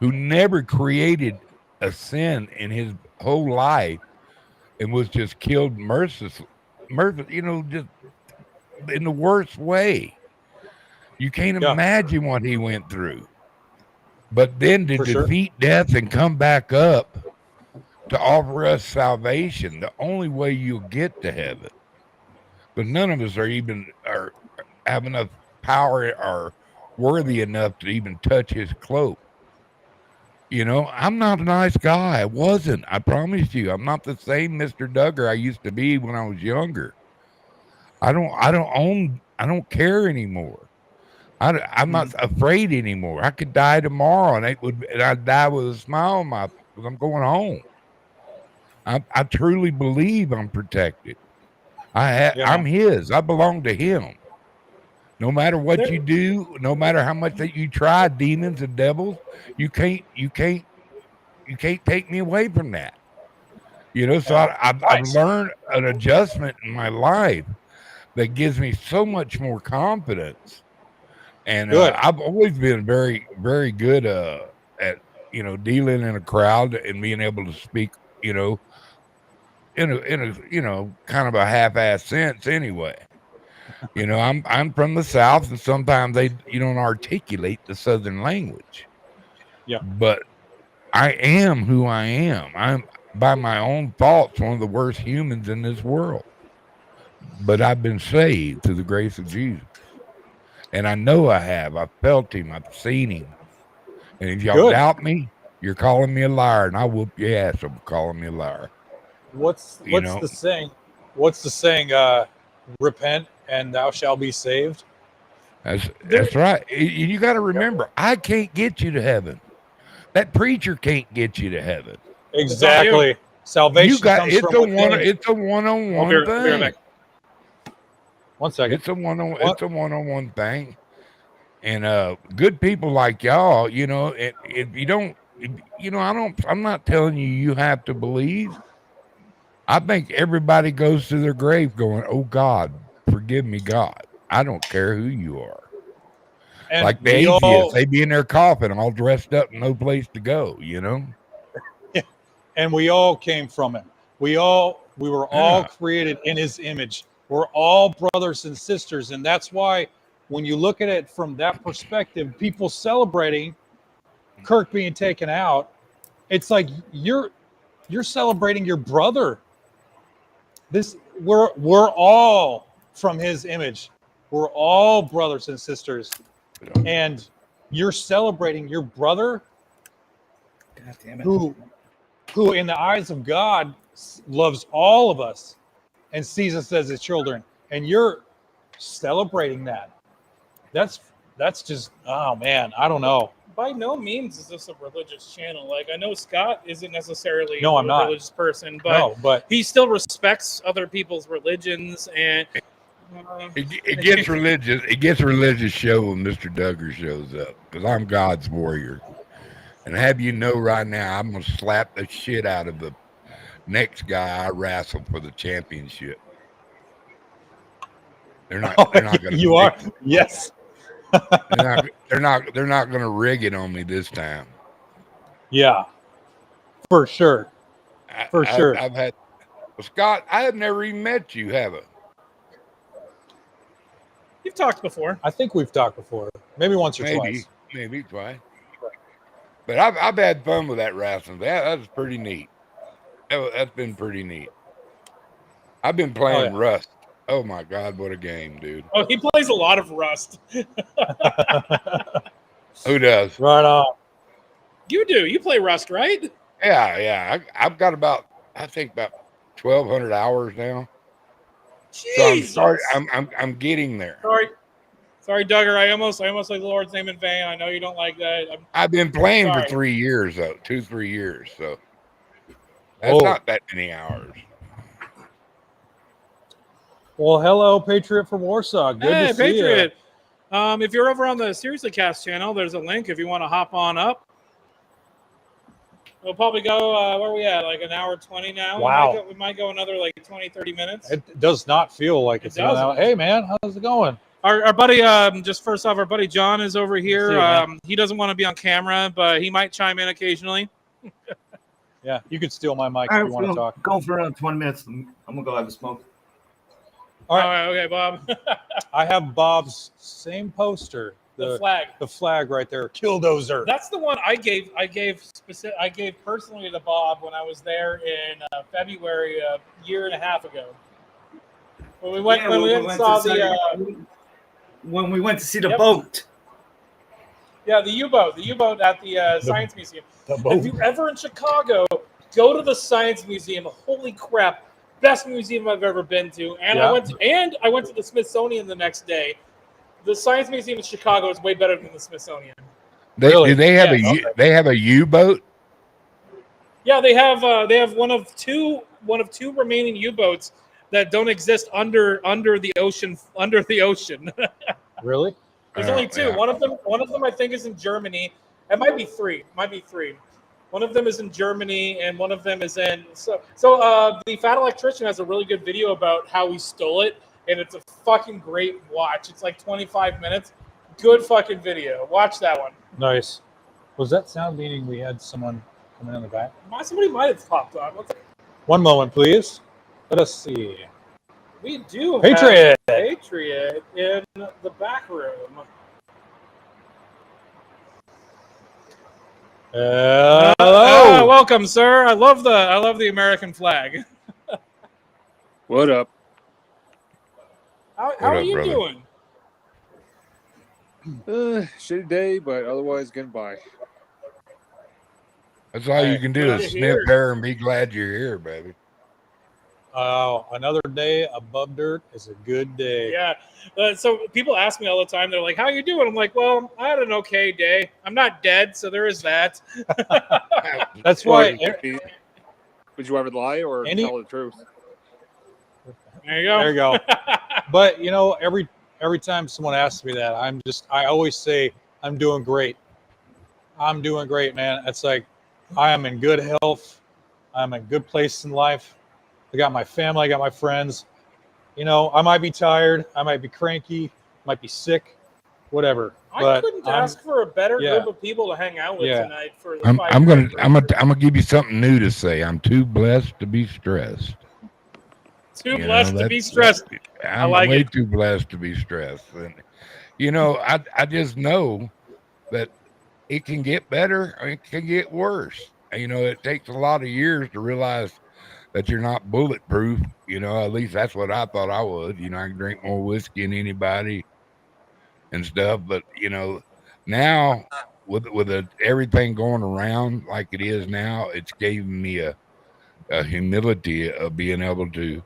who never created a sin in his whole life and was just killed mercilessly, you know, just in the worst way. You can't Yeah. imagine what he went through. But then to For sure. defeat death and come back up to offer us salvation, the only way you'll get to heaven. But none of us are have enough power or worthy enough to even touch his cloak. You know, I'm not a nice guy. I wasn't. I promise you, I'm not the same Mr. Duggar I used to be when I was younger. I don't care anymore. I'm not afraid anymore. I could die tomorrow, and I'd die with a smile on my. Because I'm going home. I truly believe I'm protected. I'm his. I belong to him. No matter what you do, no matter how much that you try, demons and devils, you can't take me away from that. You know, so I've learned an adjustment in my life that gives me so much more confidence. And I've always been very, very good at, you know, dealing in a crowd and being able to speak, you know, in a you know, kind of a half-ass sense anyway. You know, I'm from the South, and sometimes you don't articulate the Southern language. Yeah. But I am who I am. I'm by my own faults one of the worst humans in this world. But I've been saved through the grace of Jesus. And I know I have. I've felt him. I've seen him. And if y'all doubt me, you're calling me a liar, and I'll whoop your ass for calling me a liar. What's the saying? What's the saying? Repent and thou shalt be saved. That's right. You got to remember, I can't get you to heaven. That preacher can't get you to heaven. Exactly. Salvation comes from within. It's a one-on-one thing. 1 second. It's a one-on-one thing. And good people like y'all, you know, if you don't, you know, I'm not telling you have to believe. I think everybody goes to their grave going, "Oh God, forgive me, God. I don't care who you are." And like the atheists, they be in their coffin all dressed up, no place to go, you know. And we all came from him. We were all created in his image. We're all brothers and sisters, and that's why when you look at it from that perspective, people celebrating Kirk being taken out, it's like you're celebrating your brother. We're all from his image. We're all brothers and sisters, and you're celebrating your brother, God damn it. who in the eyes of God loves all of us and sees us as his children, and you're celebrating that. That's just, oh man, I don't know. By no means is this a religious channel. Like, I know Scott isn't necessarily No, a I'm not. religious person, but he still respects other people's religions, and it gets religious. It gets religious show when Mr. Duggar shows up, because I'm God's warrior. And have you know right now, I'm gonna slap the shit out of next guy I wrestle for the championship. They're not going to. You are. Yes. They're not going to rig it on me this time. Yeah. For sure. For sure. I've had Scott. I have never even met you, have I? You've talked before. I think we've talked before. Maybe once or twice. Maybe twice. But I've had fun with that wrestling. That's pretty neat. That's been pretty neat. I've been playing Rust. Oh my God, what a game, dude! Oh, he plays a lot of Rust. Who does? Right on. You do. You play Rust, right? Yeah. I've got about 1,200 hours now. Jesus. So I'm sorry. I'm getting there. Sorry, Duggar. I almost like the Lord's name in vain. I know you don't like that. I've been playing for 3 years though, 2-3 years. So that's not that many hours. Well, hello, Patriot from Warsaw. Good to see Patriot. If you're over on the Seriously Cast channel, there's a link if you want to hop on up. We'll probably go, where are we at? Like an hour 20 now? Wow. We might go another like 20, 30 minutes. It does not feel like it's an hour. Hey, man, how's it going? Our buddy, just first off, our buddy John is over here. He doesn't want to be on camera, but he might chime in occasionally. Yeah, you could steal my mic if you want to talk. Go for around 20 minutes. I'm going to go have a smoke. All right. Okay, Bob. I have Bob's same poster. The flag. The flag right there. Killdozer. That's the one I gave personally to Bob when I was there in February a year and a half ago. When we went when we went to see the boat. Yeah, the U-boat at the Science Museum. If you're ever in Chicago, go to the Science Museum. Holy crap. Best museum I've ever been to. And I went to the Smithsonian the next day. The Science Museum in Chicago is way better than the Smithsonian. Do they have a U-boat? Yeah, they have one of two remaining U-boats that don't exist under the ocean. Really? There's only two. Yeah. One of them I think is in Germany. It might be three. One of them is in Germany, and one of them is in. So the Fat Electrician has a really good video about how he stole it, and it's a fucking great watch. It's like 25 minutes. Good fucking video. Watch that one. Nice. Was that sound meaning we had someone coming in the back? Somebody might have popped on. One moment, please. Let us see. We do Patriot. have Patriot in the back room. Hello. Welcome, sir. I love the American flag. What up? How are you doing? Shitty day, but otherwise getting by. That's all you can do is sniff air and be glad you're here, baby. Another day above dirt is a good day. Yeah. So people ask me all the time. They're like, "How you doing?" I'm like, "Well, I had an okay day. I'm not dead, so there is that." That's why. Would you ever lie or tell the truth? There you go. There you go. But every time someone asks me that, I always say I'm doing great. I'm doing great, man. It's like I am in good health. I'm in a good place in life. I got my family. I got my friends. I might be tired. I might be cranky. Might be sick. Whatever. I couldn't ask for a better group of people to hang out with tonight. For the I'm gonna give you something new to say. I'm too blessed to be stressed. Too blessed to be stressed. I'm way too blessed to be stressed. And I just know that it can get better or it can get worse. It takes a lot of years to realize that you're not bulletproof. At least that's what I thought I would. I can drink more whiskey than anybody and stuff. But now with everything going around like it is now, it's given me a humility of being able to.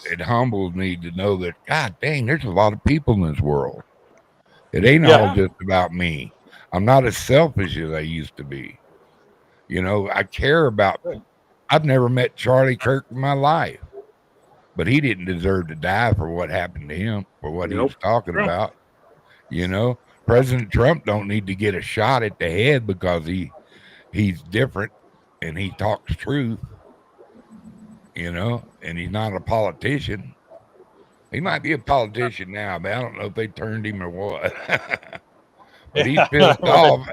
It humbles me to know that, God dang, there's a lot of people in this world. It ain't all just about me. I'm not as selfish as I used to be. I care about. I've never met Charlie Kirk in my life, but he didn't deserve to die for what happened to him, for what he was talking about. President Trump don't need to get a shot at the head because he's different and he talks truth. you know, and he's not a politician. He might be a politician now, but I don't know if they turned him or what. But he's pissed off.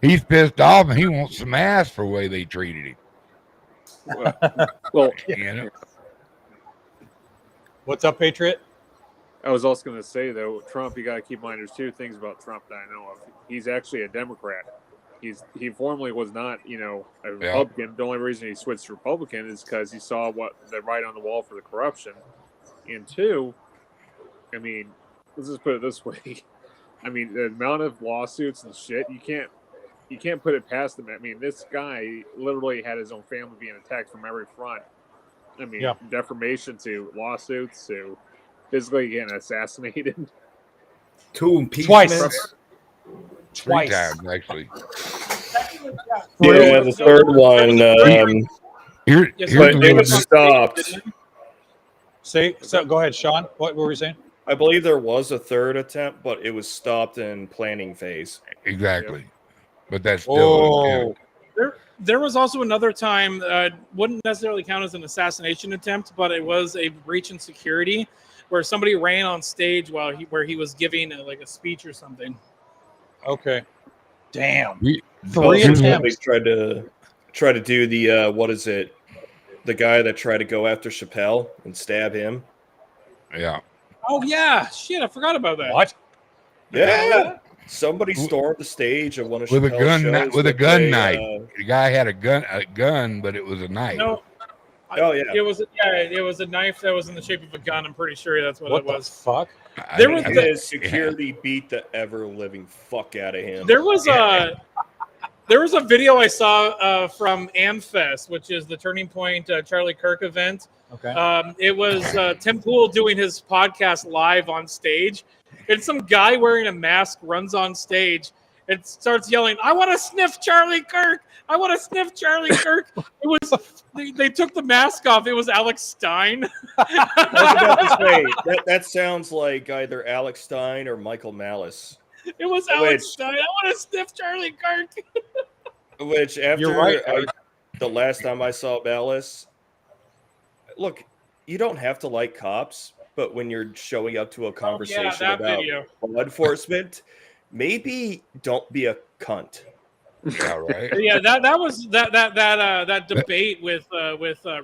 He's pissed off, and he wants some ass for the way they treated him. Well, You know, What's up, Patriot? I was also going to say, though, Trump, you got to keep in mind there's two things about Trump that I know of. He's actually a Democrat. He formerly was not, a Republican. The only reason he switched to Republican is because he saw what the writing on the wall for the corruption. And two, I mean, let's just put it this way. I mean, the amount of lawsuits and shit, you can't put it past him. I mean, this guy literally had his own family being attacked from every front. I mean, defamation to lawsuits to physically getting assassinated. 2 impeachments. Twice. 3 times, actually. Yeah, the third one. But it was stopped. Go ahead, Sean. What were we saying? I believe there was a third attempt, but it was stopped in planning phase. Exactly. But that's still. There was also another time, wouldn't necessarily count as an assassination attempt, but it was a breach in security where somebody ran on stage where he was giving a speech or something. Okay. Damn. 3 attempts. Tried to do the what is it? The guy that tried to go after Chappelle and stab him. Yeah. Oh yeah, shit! I forgot about that. What? Yeah. Somebody stormed the stage of one of With a Chappelle's gun, shows with a that gun they, knife. The guy had a gun, but it was a knife. No. Oh yeah. It was a knife that was in the shape of a gun. I'm pretty sure that's what it was. Fuck? There was his security beat the ever living fuck out of him. There was a video I saw from AmFest, which is the Turning Point Charlie Kirk event. Okay. It was Tim Pool doing his podcast live on stage, and some guy wearing a mask runs on stage and starts yelling, "I want to sniff Charlie Kirk! I want to sniff Charlie Kirk!" It was they took the mask off. It was Alex Stein. I was about to say that sounds like either Alex Stein or Michael Malice. It was Alex Stein. I want to sniff Charlie Kirk. Which after You're right, the last time I saw Malice, look, you don't have to like cops, but when you're showing up to a conversation about law enforcement, maybe don't be a cunt. Yeah, right. Yeah, that was that debate with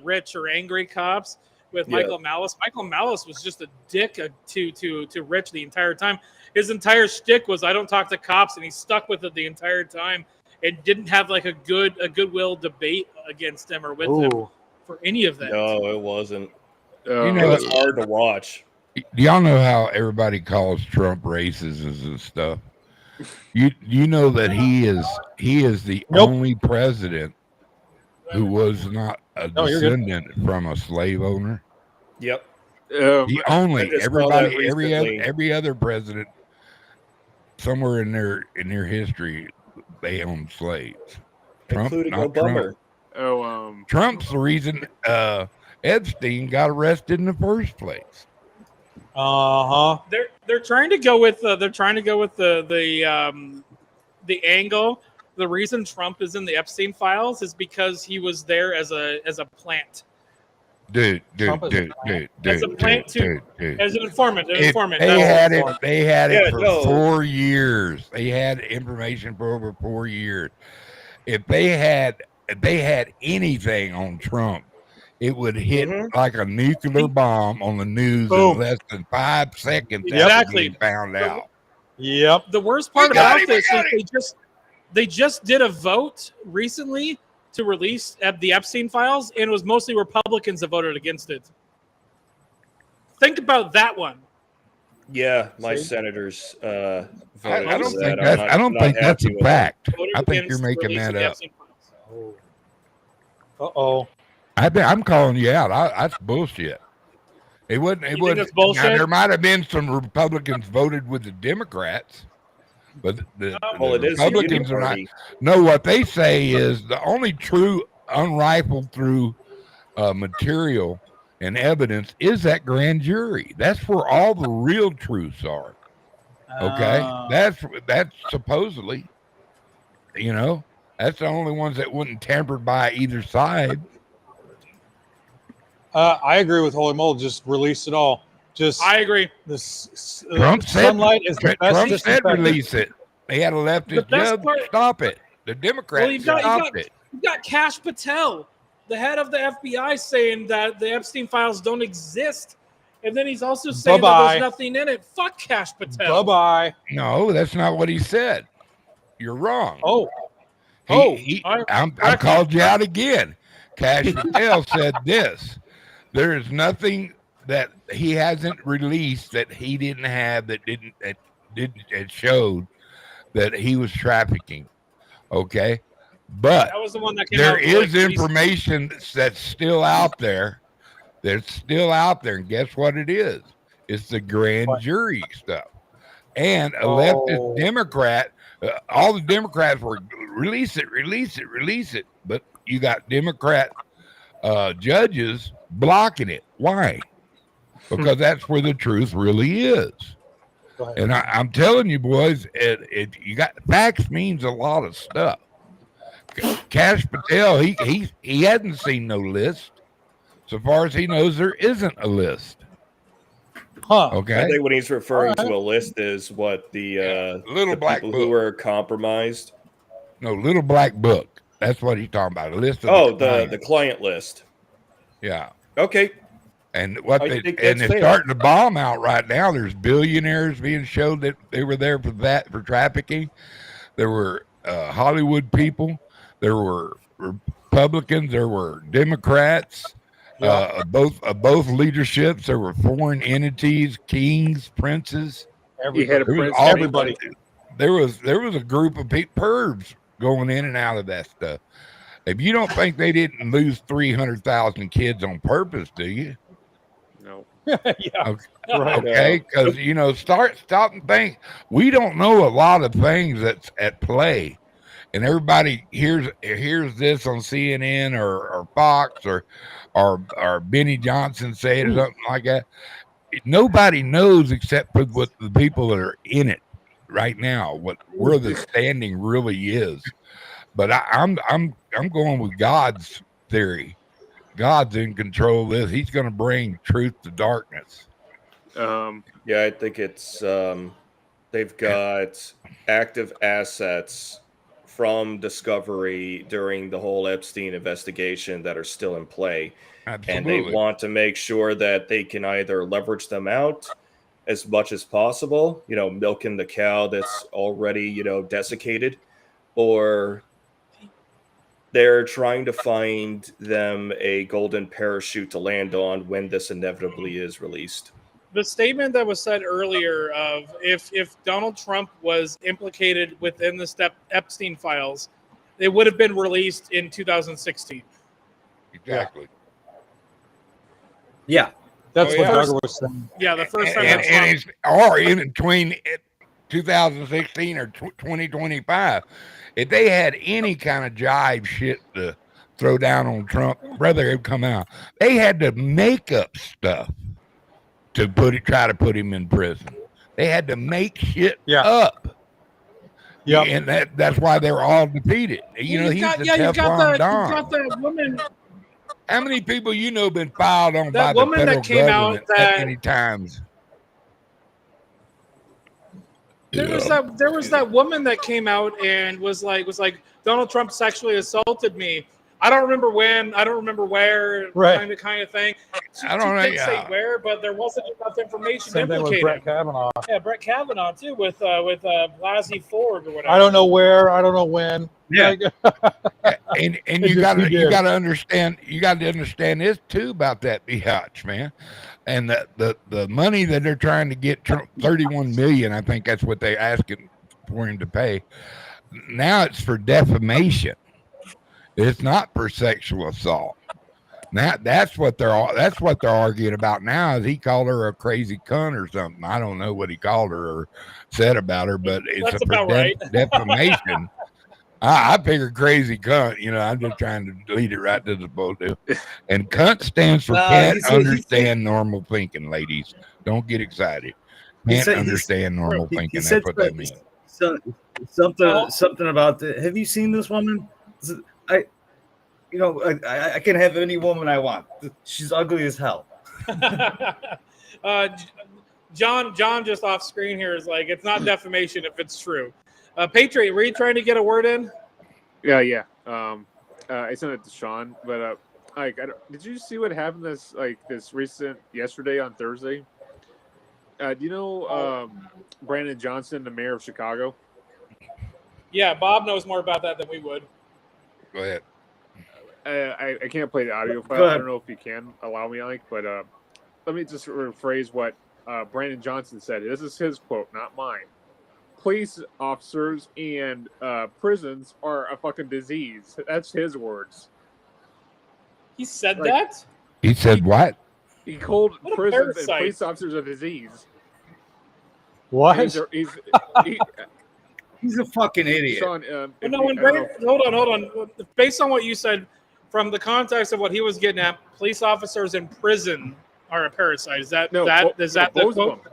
rich or angry cops with Michael Malice. Michael Malice was just a dick to Rich the entire time. His entire shtick was, "I don't talk to cops," and he stuck with it the entire time. It didn't have like a goodwill debate against him or with him for any of that. No, it wasn't. You know, it was hard to watch. Do y'all know how everybody calls Trump racist and stuff? You know that he is the only president who was not a descendant from a slave owner. Yep. The only every other president somewhere in their history they owned slaves. Trump, including not Obama. Trump. Trump's the reason Epstein got arrested in the first place. They're trying to go with the angle. The reason Trump is in the Epstein files is because he was there as a plant. Dude. As a plant too. As an informant. They had it for 4 years. They had information for over 4 years. If they had anything on Trump, it would hit like a nuclear bomb on the news in less than 5 seconds after being found out. Yep. The worst part about this is they just did a vote recently to release the Epstein files, and it was mostly Republicans that voted against it. Think about that one. Yeah, my senators voted I don't think that's a fact. I think you're making that up. I'm calling you out. That's bullshit. It wouldn't. It's bullshit? Now, there might have been some Republicans voted with the Democrats, but the Republicans are not. No, what they say is the only true unrifled through material and evidence is that grand jury. That's where all the real truths are. Okay, that's supposedly, that's the only ones that wouldn't tampered by either side. I agree with Holy Mold. Just release it all. Just I agree. This Trump said, sunlight is the best Trump said disinfectant. release it. They had to left his job to stop it. The Democrats stopped it. You've got Kash Patel, the head of the FBI, saying that the Epstein files don't exist. And then he's also saying that there's nothing in it. Fuck Kash Patel. Bye-bye. No, that's not what he said. You're wrong. I called you out again. Kash Patel said this. There is nothing that he hasn't released that he didn't have that showed that he was trafficking. Okay. But that was the one that came there out is information that's still out there. That's still out there. And guess what it is? It's the grand jury stuff. And a leftist Democrat, all the Democrats were release it. But you got Democrat judges blocking it. Why? Because that's where the truth really is. And I'm telling you, boys, you got facts means a lot of stuff. Kash Patel, he hasn't seen no list. So far as he knows, there isn't a list. Okay. I think what he's referring to a list is what the little black people book who were compromised. No, little black book. That's what he's talking about. A list of the client list. Yeah. Okay. And it's starting to bomb out right now. There's billionaires being showed that they were there for trafficking. There were Hollywood people. There were Republicans. There were Democrats. Both leaderships. There were foreign entities, kings, princes. Everybody. There was a group of pervs going in and out of that stuff. If you don't think they didn't lose 300,000 kids on purpose, do you? No. Yeah. Okay, because stop and think. We don't know a lot of things that's at play, and everybody hears this on CNN or Fox or Benny Johnson say it or something like that. Nobody knows except for what the people that are in it right now, where the standing really is. But I'm going with God's theory. God's in control of this. He's going to bring truth to darkness. Yeah, I think it's they've got active assets from Discovery during the whole Epstein investigation that are still in play. Absolutely. And they want to make sure that they can either leverage them out as much as possible, milking the cow that's already, desiccated, or they're trying to find them a golden parachute to land on when this inevitably is released. The statement that was said earlier of if Donald Trump was implicated within the Epstein files, they would have been released in 2016. Exactly. Yeah. That's what Doug was saying. Yeah, the first time. Or in between 2016 or 2025. If they had any kind of jive shit to throw down on Trump, brother, it'd come out. They had to make up stuff to try to put him in prison. They had to make shit up. Yeah, and that's why they were all defeated. He's the Teflon Don. You've got the woman. How many people been filed on by that the woman federal that came out government that many times? There was that woman that came out and was like Donald Trump sexually assaulted me. I don't remember when. I don't remember where. Right. Kind of thing. She didn't say where, but there wasn't enough information Same thing implicated. with Brett Kavanaugh. Yeah, Brett Kavanaugh too with Blasey Ford or whatever. I don't know where. I don't know when. Yeah. and you got to understand this too about that biatch, man. And the money that they're trying to get Trump, 31 million, I think that's what they're asking for him to pay. Now it's for defamation. It's not for sexual assault. Now that's what they're arguing about now. Is he called her a crazy cunt or something? I don't know what he called her or said about her, but it's defamation. I figured crazy cunt. I'm just trying to lead it right to the podium. And cunt stands for can't understand normal thinking, ladies. Don't get excited. Can't understand normal thinking. That's what that means. Something about the. Have you seen this woman? You know, I can have any woman I want. She's ugly as hell. John just off screen here is like, it's not defamation if it's true. Patriot, were you trying to get a word in? Yeah. I sent it to Sean, but did you see what happened this recent yesterday on Thursday? Do you know Brandon Johnson, the mayor of Chicago? Yeah, Bob knows more about that than we would. Go ahead. I can't play the audio file. I don't know if you can allow me, Ike, but let me just rephrase what Brandon Johnson said. This is his quote, not mine. Police officers and prisons are a fucking disease. That's his words. He said that? He said what? He called What a prisons and parasite. police officers a disease. What? He's a fucking idiot. Sean, Hold on. Based on what you said, from the context of what he was getting at, police officers in prison are a parasite. Is that the quote?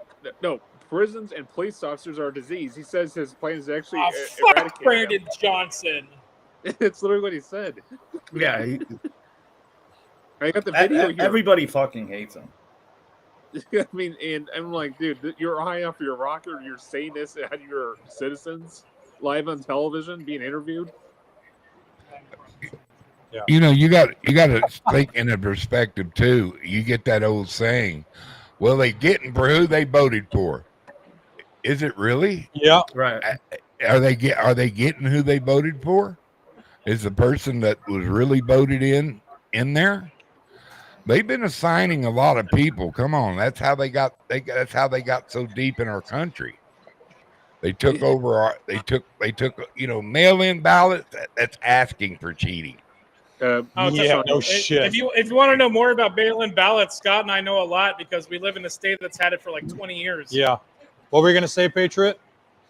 No, prisons and police officers are a disease. He says his plan is actually Fuck eradicate Brandon Johnson. It's literally what he said. Yeah, I got the video here. Everybody fucking hates him. I mean, and I'm like, dude, you're high off your rocker. You're saying this at your citizens live on television, being interviewed. Yeah. You know, you got to think in a perspective too. You get that old saying, "Well, they getting for who they voted for." Is it really? Yeah. Right. Are they getting who they voted for? Is the person that was really voted in there? They've been assigning a lot of people. Come on, that's how they got so deep in our country. They took over they took mail-in ballots. That's asking for cheating. No shit. If you want to know more about mail-in ballots, Scott and I know a lot because we live in a state that's had it for like 20 years. Yeah. What were you gonna say, Patriot?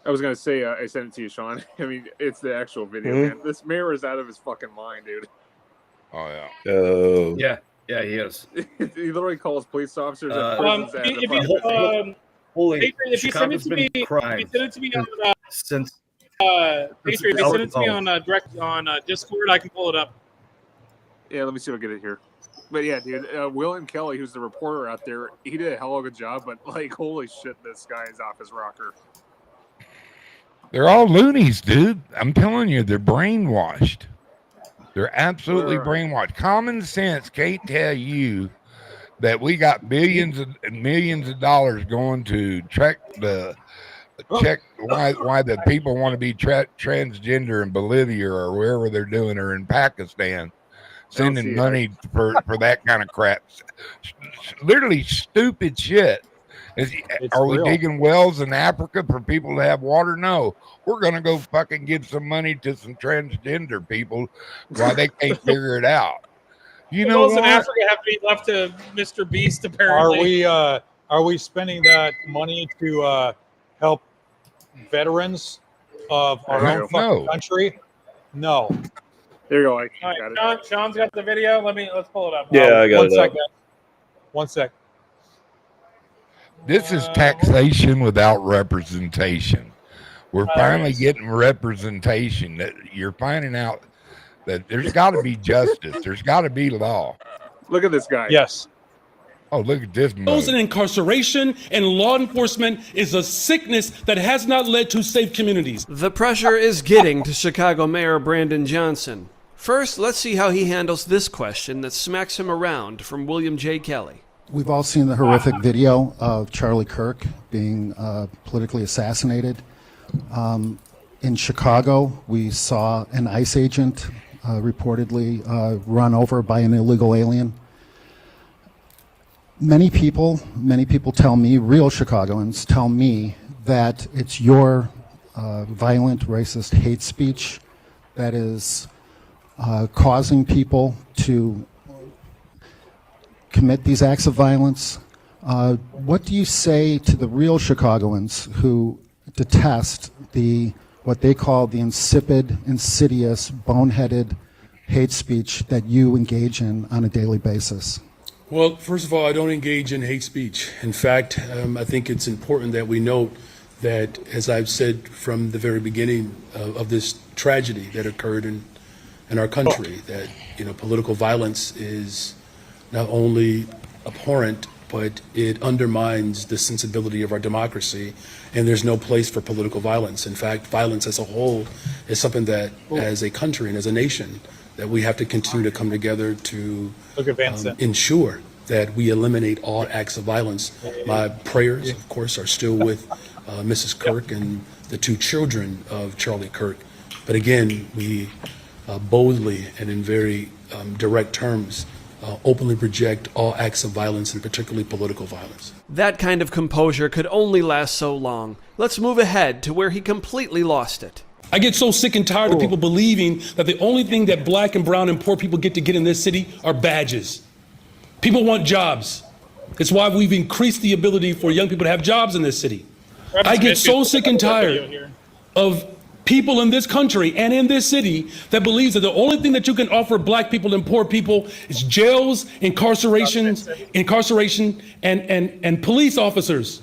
I was gonna say I sent it to you, Sean. I mean, it's the actual video, man. This mayor is out of his fucking mind, dude. Oh yeah. Yeah, he is. He literally calls police officers and prisons if you send it to me, on since Patriot, if you send it to me on direct on Discord, I can pull it up. Yeah, let me see if I get it here. But yeah, dude, William Kelly, who's the reporter out there, he did a hell of a job. But like, holy shit, this guy is off his rocker. They're all loonies, dude. I'm telling you, they're brainwashed. They're absolutely brainwashed. Common sense can't tell you that we got billions and millions of dollars going to check why the people want to be transgender in Bolivia or wherever they're doing, or in Pakistan, sending money for that kind of crap. Literally stupid shit. Are we digging wells in Africa for people to have water? No. We're going to go fucking give some money to some transgender people while they can't figure it out. You know wells what? in Africa have to be left to Mr. Beast, apparently. Are we spending that money to help veterans of our own fucking country? No. There you go. All right, Sean's got the video. Let's pull it up. Yeah, I got it. One sec. This is taxation without representation. We're finally getting representation. That you're finding out that there's got to be justice. There's got to be law. Look at this guy. Yes. Oh, look at this. Those in incarceration and law enforcement is a sickness that has not led to safe communities. The pressure is getting to Chicago Mayor Brandon Johnson. First, let's see how he handles this question that smacks him around from William J. Kelly. We've all seen the horrific video of Charlie Kirk being politically assassinated. In Chicago, we saw an ICE agent reportedly run over by an illegal alien. Many people tell me, real Chicagoans tell me, that it's your violent, racist hate speech that is causing people to commit these acts of violence. What do you say to the real Chicagoans who detest what they call the insipid, insidious, boneheaded hate speech that you engage in on a daily basis? Well, first of all, I don't engage in hate speech. In fact, I think it's important that we note that, as I've said from the very beginning of this tragedy that occurred in in our country, that, you know, political violence is not only abhorrent, but it undermines the sensibility of our democracy, and there's no place for political violence. In fact, violence as a whole is something that, as a country and as a nation, that we have to continue to come together to ensure that we eliminate all acts of violence. My prayers, of course, are still with Mrs. Kirk and the 2 children of Charlie Kirk. But again, we boldly and in very direct terms openly reject all acts of violence, and particularly political violence. That kind of composure could only last so long. Let's move ahead to where he completely lost it. I get so sick and tired of people believing that the only thing that black and brown and poor people get to get in this city are badges. People want jobs. It's why we've increased the ability for young people to have jobs in this city. I get so sick and tired of people in this country and in this city that believes that the only thing that you can offer black people and poor people is jails, incarceration, and police officers.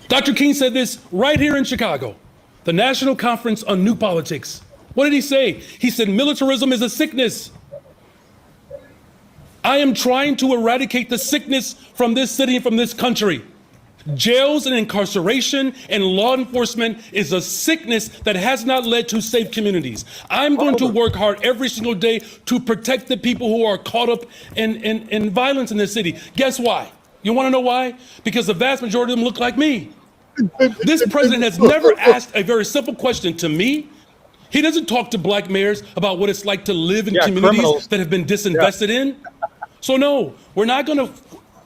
Dr. King said this right here in Chicago, the National Conference on New Politics. What did he say? He said militarism is a sickness. I am trying to eradicate the sickness from this city and from this country. Jails and incarceration and law enforcement is a sickness that has not led to safe communities. I'm going to work hard every single day to protect the people who are caught up in violence in this city. Guess why? You want to know why? Because the vast majority of them look like me. This president has never asked a very simple question to me. He doesn't talk to black mayors about what it's like to live in communities that have been disinvested in. So no, we're not going to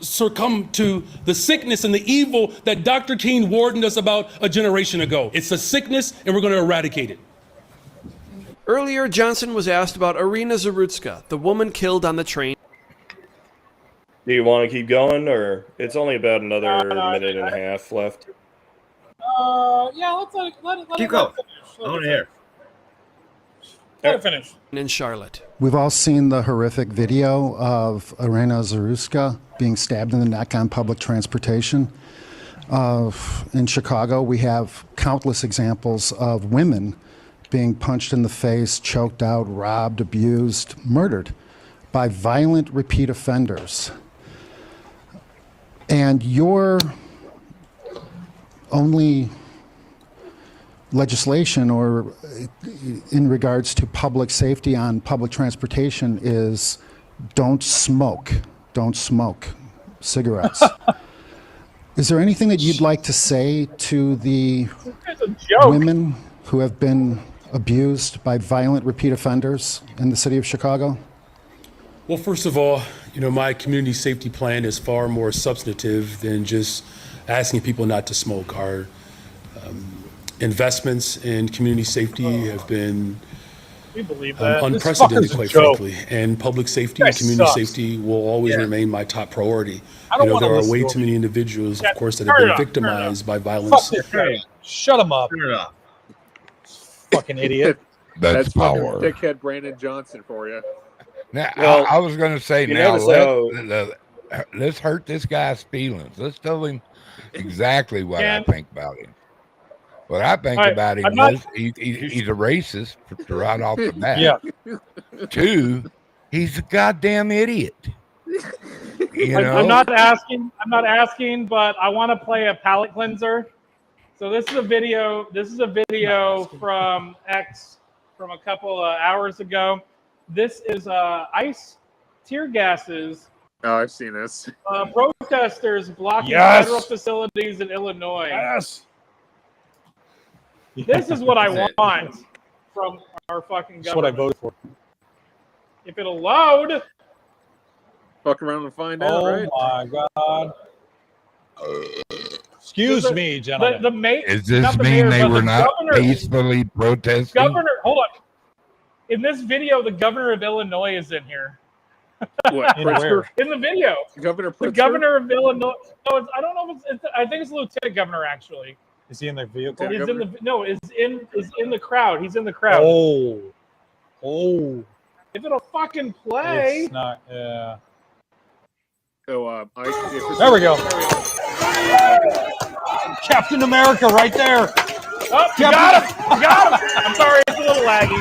succumb to the sickness and the evil that Dr. King warned us about a generation ago. It's a sickness, and we're going to eradicate it. Earlier, Johnson was asked about Irina Zarutska, the woman killed on the train. Do you want to keep going, or it's only about another minute and a half left? Yeah, let's let Keep going. I want to hear. Let it finish. In Charlotte. We've all seen the horrific video of Irina Zarutska being stabbed in the neck on public transportation. In Chicago, we have countless examples of women being punched in the face, choked out, robbed, abused, murdered by violent repeat offenders. And your only legislation or in regards to public safety on public transportation is don't smoke cigarettes. Is there anything that you'd like to say to the women who have been abused by violent repeat offenders in the city of Chicago? Well, first of all, you know, my community safety plan is far more substantive than just asking people not to smoke. Our investments in community safety have been unprecedented, quite frankly. And public safety and community safety will always remain my top priority. You know, there are way too many individuals, of course, that have been victimized by violence. Shut him up. Fucking idiot. That's power. Dickhead Brandon Johnson for you. Now, Well, I was going to say, you now notice let's hurt this guy's feelings. Let's tell him exactly what I think about him. What I think about him is he's a racist right off the bat. Yeah. 2, he's a goddamn idiot. You know? I'm not asking, but I want to play a palate cleanser. So this is a video. This is a video from X from a couple of hours ago. This is ICE tear gases. Oh, I've seen this. Protesters blocking federal facilities in Illinois. Yes. This is what I want from our fucking government. That's what I voted for. If it'll load. Fuck around and find out, right? Oh my God. Excuse me, gentlemen. Does this mean they were not peacefully protesting? Hold on. In this video, the governor of Illinois is in here. What? In the video. Governor Pritzker? The governor of Illinois. No, I don't know if it's I think it's the lieutenant governor, actually. Is he in the vehicle? He's in the crowd. He's in the crowd. Oh. If it'll fucking play. It's not, yeah. So, there we go. Captain America right there. Oh, you got him. I'm sorry, it's a little laggy.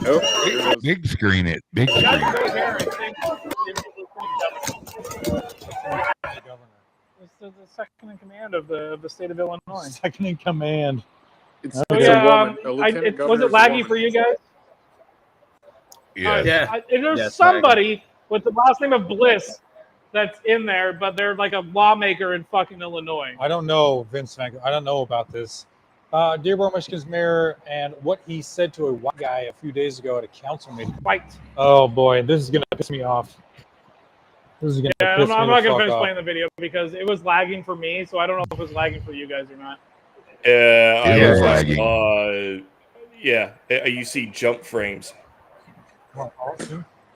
Oh, Big screen it. Big screen. It's the second in command of the state of Illinois. Second in command. It's So a yeah, woman. A lieutenant was governor it is a laggy woman. for you guys? Yes. Yeah. There's Yes, somebody with the last name of Bliss that's in there, but they're like a lawmaker in fucking Illinois. I don't know, Vince Franco. I don't know about this. Dearborn, Michigan's mayor, and what he said to a white guy a few days ago at a council meeting. Fight. Oh boy, this is gonna piss me off. This is gonna Yeah, piss I'm me not the gonna fuck finish off. playing the video because it was lagging for me, so I don't know if it was lagging for you guys or not. It was lagging. Yeah, you see jump frames.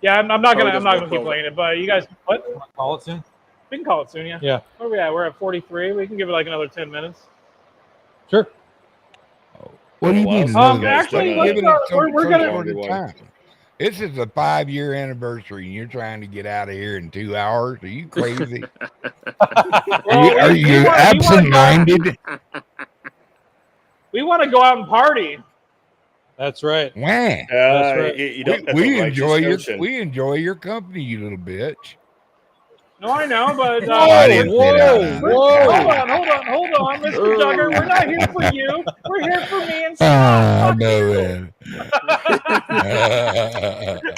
Yeah, I'm not gonna doesn't keep work playing it, but you guys, what? Call it soon. We can call it soon, yeah. Yeah. Where are we at? We're at 43. We can give it like another 10 minutes. Sure. What do you mean? Actually, Give it we're some gonna. sort of time. This is a 5-year anniversary, and you're trying to get out of here in 2 hours. Are you crazy? Are you absent-minded? We want to go out and party. That's right. When? That's right. We enjoy your company, you little bitch. No, I know, but I didn't say that. hold on, Mr. Duggar. We're not here for you. We're here for me and I Scott. know that.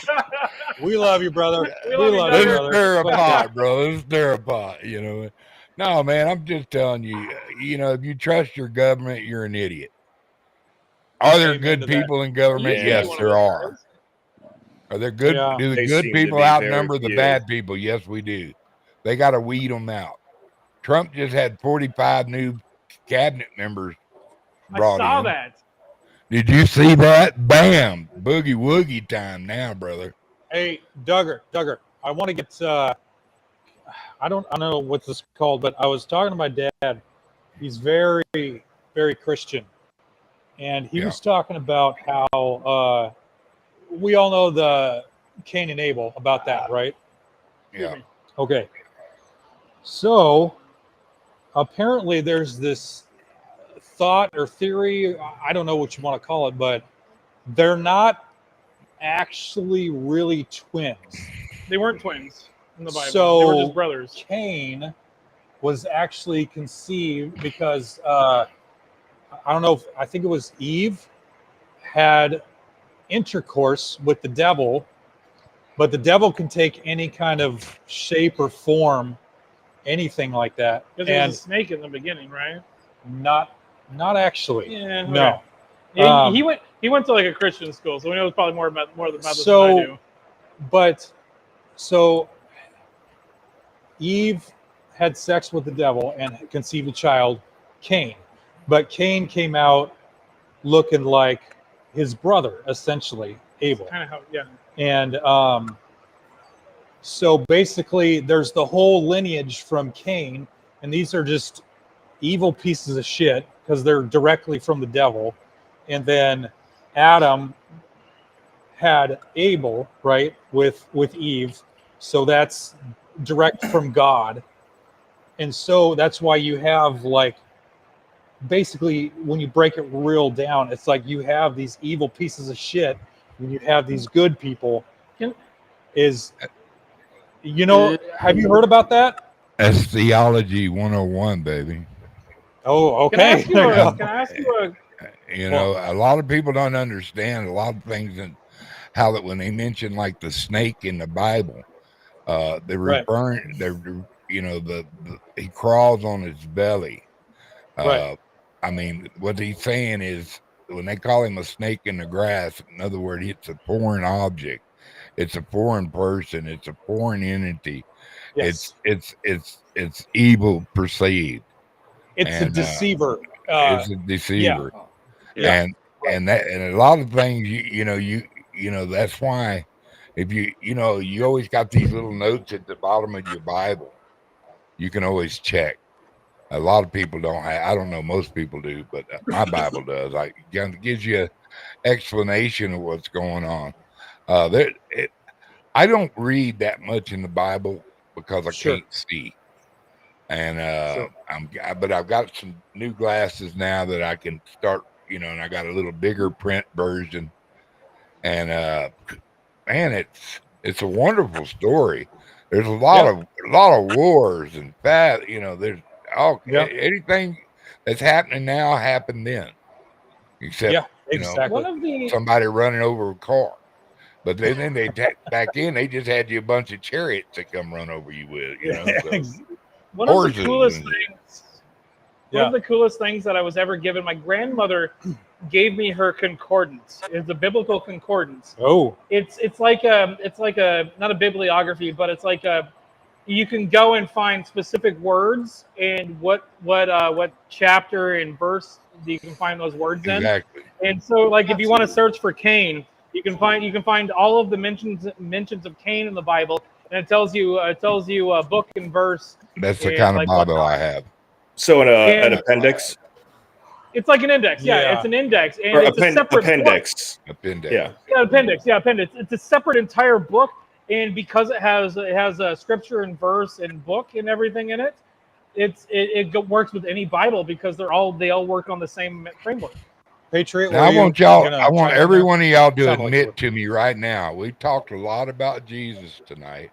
We love you, brother. We love you, Let's brother. stir a pot, bro. Let's stir a pot, you know. No, man, I'm just telling you, if you trust your government, you're an idiot. Are there good people in government? Yes, there are. Are there good? Yeah. Do the They good seem to people be outnumber very the few. bad people? Yes, we do. They got to weed them out. Trump just had 45 new cabinet members brought I saw in. that. Did you see that? Bam! Boogie woogie time now, brother. Hey, Duggar, I want to get. I don't know what this is called, but I was talking to my dad. He's very, very Christian, and he was talking about how we all know the Cain and Abel about that, right? Yeah. Okay. So apparently, there's this thought or theory. I don't know what you want to call it, but they're not actually really twins. They weren't twins in the Bible. So they were just brothers. Cain was actually conceived because I don't know. I think it was Eve had intercourse with the devil, but the devil can take any kind of shape or form, anything like that. Because he was a snake in the beginning, right? Not actually. Yeah. Okay. No. Yeah, he went to like a Christian school, so we know probably more about this than I do. So Eve had sex with the devil and conceived a child, Cain. But Cain came out looking like his brother, essentially, Abel. Kind of how, yeah. And so basically, there's the whole lineage from Cain, and these are just evil pieces of shit because they're directly from the devil. And then Adam had Abel, right, with Eve. So that's direct from God. And so that's why you have, like, basically, when you break it real down, it's like you have these evil pieces of shit and you have these good people. Have you heard about that? That's theology 101, baby. Oh, okay. Can I ask you a lot of people don't understand a lot of things and how that when they mention like the snake in the Bible, they're referring, he crawls on his belly. Right. I mean, what he's saying is when they call him a snake in the grass, in other words, it's a foreign object. It's a foreign person. It's a foreign entity. Yes. It's evil perceived. It's a deceiver. It's a deceiver. Yeah. And a lot of things, that's why if you always got these little notes at the bottom of your Bible, you can always check. A lot of people don't have, I don't know, most people do, but my Bible does. It gives you an explanation of what's going on. I don't read that much in the Bible because I can't see. And but I've got some new glasses now that I can start, and I got a little bigger print version. And man, it's a wonderful story. There's a lot of wars and that, you know, there's anything that's happening now happened then. Except you know, somebody running over a car. But then they back then they just had you a bunch of chariots to come run over you with, you know. So. One of the coolest things. One of the coolest things that I was ever given. My grandmother gave me her concordance. It's a biblical concordance. Oh. It's like a not a bibliography, but it's like a. You can go and find specific words and what chapter and verse you can find those words in. Exactly. And so, like, if you want to search for Cain, you can find all of the mentions of Cain in the Bible, and it tells you book and verse. That's the kind of Bible I have. So an appendix. It's like an index. Yeah, it's an index, and Or it's a separate appendix. book. Appendix. Yeah. Yeah, appendix. It's a separate entire book, and because it has a scripture and verse and book and everything in it, it works with any Bible because they all work on the same framework. Patriot. Now, I want every one of y'all to admit to me right now. We talked a lot about Jesus tonight.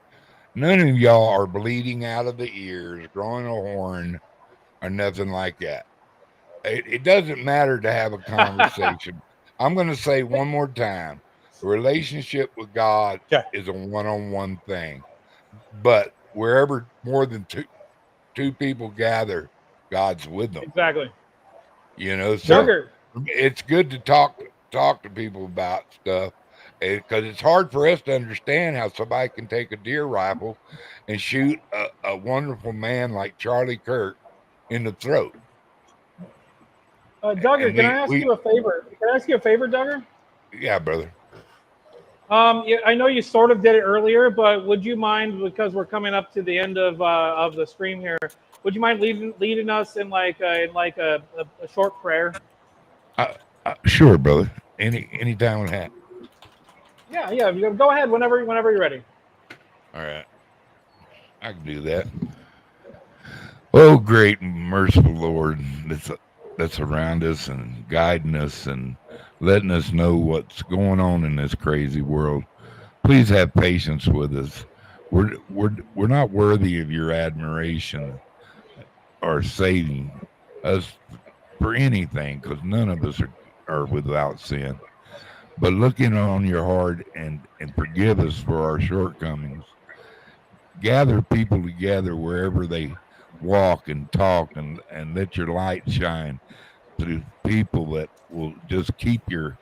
None of y'all are bleeding out of the ears, growing a horn, or nothing like that. It doesn't matter to have a conversation. I'm going to say one more time. A relationship with God is a one-on-one thing. But wherever more than two people gather, God's with them. Exactly. You know, so Sugar. it's good to talk to people about stuff, because it's hard for us to understand how somebody can take a deer rifle and shoot a wonderful man like Charlie Kirk in the throat. Duggar, can I ask you a favor? Can I ask you a favor, Duggar? Yeah, brother. I know you sort of did it earlier, but would you mind, because we're coming up to the end of the stream here, would you mind leading us in a short prayer? Sure, brother. Any time with that. Yeah. Go ahead whenever you're ready. All right. I can do that. Oh, great and merciful Lord, that's around us and guiding us and letting us know what's going on in this crazy world. Please have patience with us. We're not worthy of your admiration or saving us for anything, because none of us are without sin. But looking on your heart and forgive us for our shortcomings. Gather people together wherever they walk and talk, and let your light shine through people that will just keep your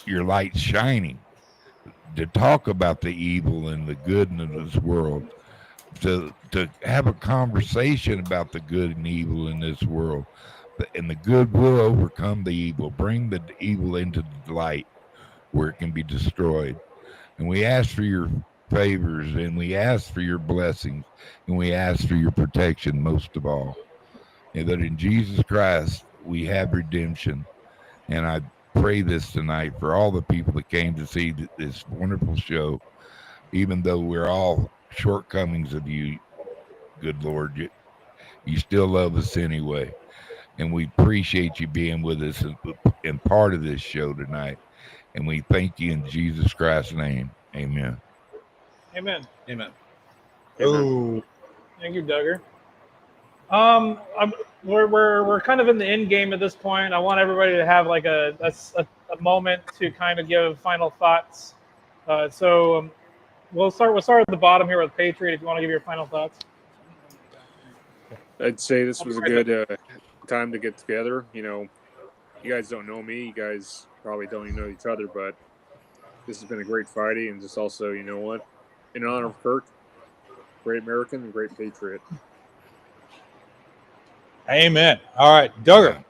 light shining, to talk about the evil and the good in this world, to have a conversation about the good and evil in this world, and the good will overcome the evil, bring the evil into the light where it can be destroyed. And we ask for your favors, and we ask for your blessings, and we ask for your protection most of all. And that in Jesus Christ we have redemption. And I pray this tonight for all the people that came to see this wonderful show, even though we're all shortcomings of you, good Lord, you still love us anyway. And we appreciate you being with us and part of this show tonight. And we thank you in Jesus Christ's name. Amen. Amen. Amen. Oh. Thank you, Duggar. We're kind of in the end game at this point. I want everybody to have like a a moment to kind of give final thoughts. So we'll start at the bottom here with Patriot. If you want to give your final thoughts. I'd say this was a good time to get together. You know, you guys don't know me. You guys probably don't even know each other, but this has been a great Friday, and just also, you know what, in honor of Kirk, great American and great patriot. Amen. All right, Duggar.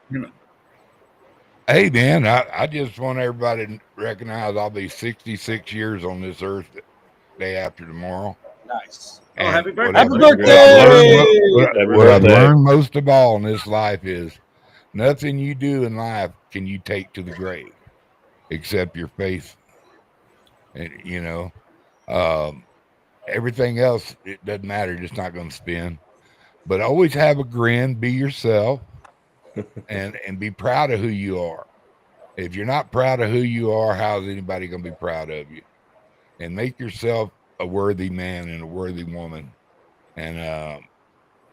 Hey, man, I just want everybody to recognize I'll be 66 years on this earth day after tomorrow. Nice. Oh, happy birthday. Happy birthday. What I've learned most of all in this life is nothing you do in life can you take to the grave except your faith. And, you know, everything else, it doesn't matter. It's not going to spin. But always have a grin, be yourself, and be proud of who you are. If you're not proud of who you are, how's anybody going to be proud of you? And make yourself a worthy man and a worthy woman. And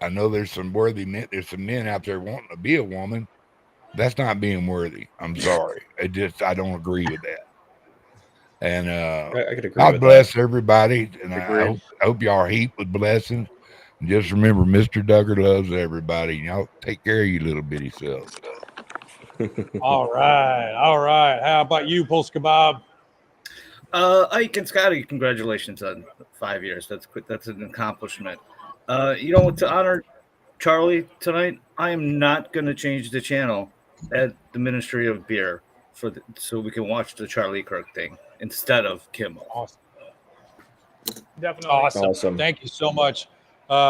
I know there's some worthy men. There's some men out there wanting to be a woman. That's not being worthy. I'm sorry. I don't agree with that. And I could agree God with bless that. everybody. And I Agreed. hope y'all are heaped with blessings. And just remember, Mr. Duggar loves everybody. Y'all take care of you little bitty selves. All right. All right. How about you, Polska Bob? Ike and Scotty, congratulations on 5 years. That's an accomplishment. To honor Charlie tonight, I am not going to change the channel at the Ministry of Beer so we can watch the Charlie Kirk thing instead of Kimmel. Awesome. Definitely. Awesome. Thank you so much.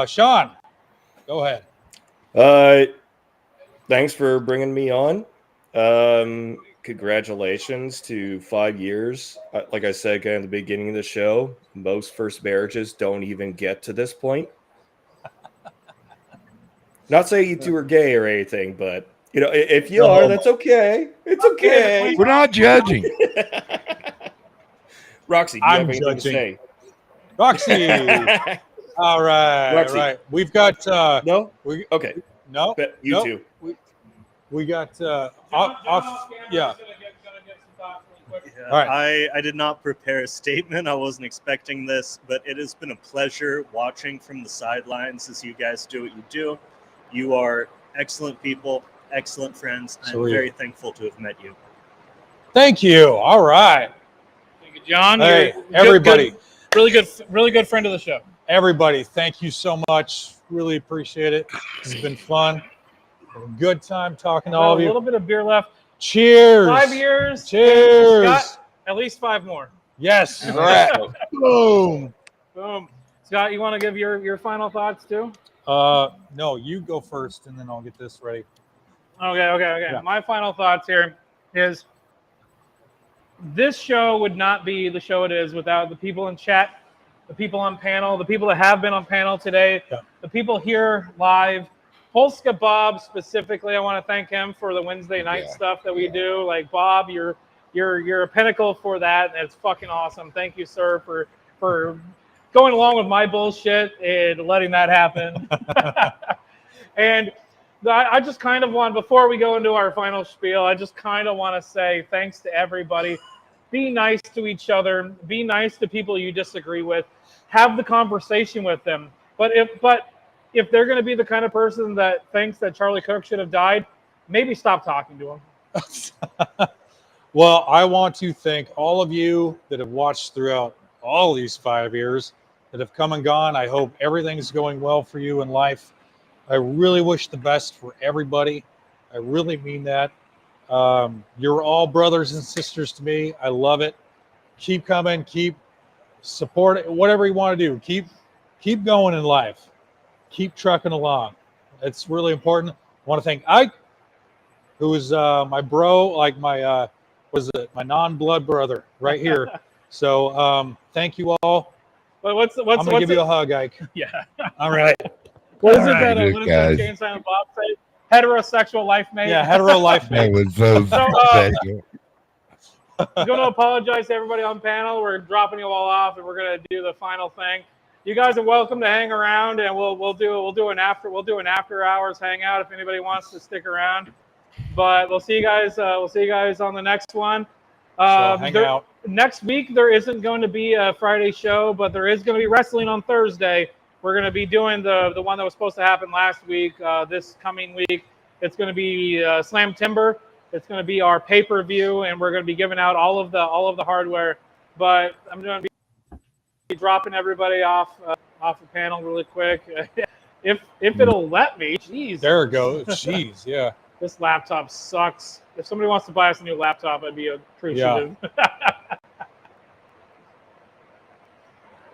Sean, go ahead. Thanks for bringing me on. Congratulations to 5 years. Like I said again at the beginning of the show, most first marriages don't even get to this point. Not saying you two are gay or anything, but if you are, that's okay. It's okay. We're not judging. Roxy, do you have anything to say? Roxy. All right. Roxy. Right. We've got no. Okay. No. But you no. two. We got off. Yeah. Yeah, All right. I did not prepare a statement. I wasn't expecting this, but it has been a pleasure watching from the sidelines as you guys do what you do. You are excellent people, excellent friends. I'm So are you. very thankful to have met you. Thank you. All right. Thank you, John. Hey, You're everybody. really good friend of the show. Everybody, thank you so much. Really appreciate it. It's been fun. Had a good time talking to all of A you. little bit of beer left. Cheers. 5 years. Cheers. Scott, at least 5 more. Yes. Right. Boom. Boom. Scott, you want to give your final thoughts too? No, you go first, and then I'll get this ready. Okay. Yeah. My final thoughts here is this show would not be the show it is without the people in chat, the people on panel, the people that have been on panel today, the people here live. Polska Bob specifically, I want to thank him for the Wednesday night stuff that we do. Like Bob, you're a pinnacle for that. And it's fucking awesome. Thank you, sir, for going along with my bullshit and letting that happen. And I just kind of want, before we go into our final spiel, I just kind of want to say thanks to everybody. Be nice to each other. Be nice to people you disagree with. Have the conversation with them. But if they're going to be the kind of person that thinks that Charlie Kirk should have died, maybe stop talking to him. Well, I want to thank all of you that have watched throughout all these 5 years that have come and gone. I hope everything's going well for you in life. I really wish the best for everybody. I really mean that. You're all brothers and sisters to me. I love it. Keep coming. Keep supporting. Whatever you want to do. Keep going in life. Keep trucking along. It's really important. I want to thank Ike, who is my bro, like my my non-blood brother right here. So thank you all. But what's I'm gonna give you a hug, Ike. Yeah. All right. What is All it right. that what is that Jane Silent Bob say? Heterosexual life mate. Yeah, hetero life That mate. was so special. I'm going to apologize to everybody on panel. We're dropping you all off, and we're going to do the final thing. You guys are welcome to hang around, and we'll do an after hours hangout if anybody wants to stick around. But we'll see you guys. We'll see you guys on the next one. Hang out. Next week there isn't going to be a Friday show, but there is going to be wrestling on Thursday. We're going to be doing the one that was supposed to happen last week. This coming week, it's going to be Slam Timber. It's going to be our pay-per-view, and we're going to be giving out all of the hardware. But I'm going to be dropping everybody off the panel really quick, if it'll let me. Jeez. There it goes. Jeez, yeah. This laptop sucks. If somebody wants to buy us a new laptop, I'd be appreciative. Yeah.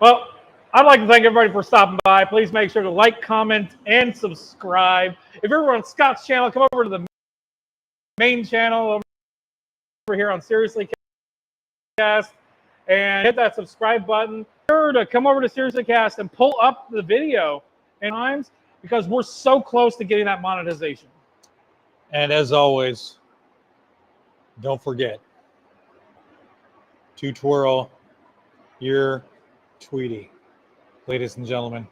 Well, I'd like to thank everybody for stopping by. Please make sure to like, comment, and subscribe. If you're on Scott's channel, come over to the main channel over here on Seriously Cast and hit that subscribe button. Be sure to come over to Seriously Cast and pull up the video in times because we're so close to getting that monetization. And as always, don't forget to twirl your Tweety, ladies and gentlemen.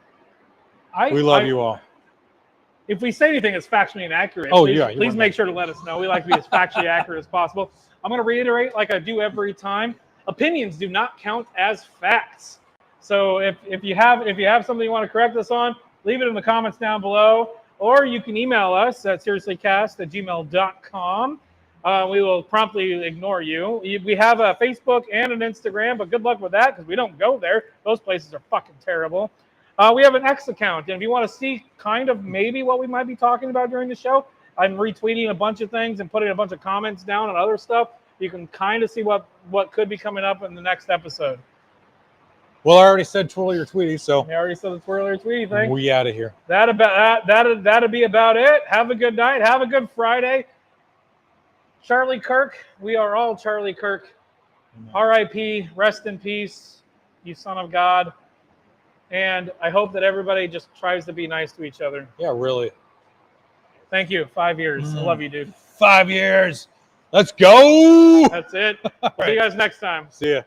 We love you all. If we say anything that's factually inaccurate, Oh, please, yeah, you please want make that. sure to let us know. We like to be as factually accurate as possible. I'm going to reiterate, like I do every time, opinions do not count as facts. So if you have something you want to correct us on, leave it in the comments down below, or you can email us at seriouslycast@gmail.com. We will promptly ignore you. We have a Facebook and an Instagram, but good luck with that because we don't go there. Those places are fucking terrible. We have an X account, and if you want to see kind of maybe what we might be talking about during the show, I'm retweeting a bunch of things and putting a bunch of comments down on other stuff. You can kind of see what could be coming up in the next episode. Well, I already said twirl your Tweety, so I already said the twirl your Tweety thing. we out of here. That'll be about it. Have a good night. Have a good Friday. Charlie Kirk, we are all Charlie Kirk. R.I.P. Rest in peace, you son of God. And I hope that everybody just tries to be nice to each other. Yeah, really. Thank you. 5 years. I love you, dude. 5 years. Let's go. That's it. We'll see you guys next time. See ya.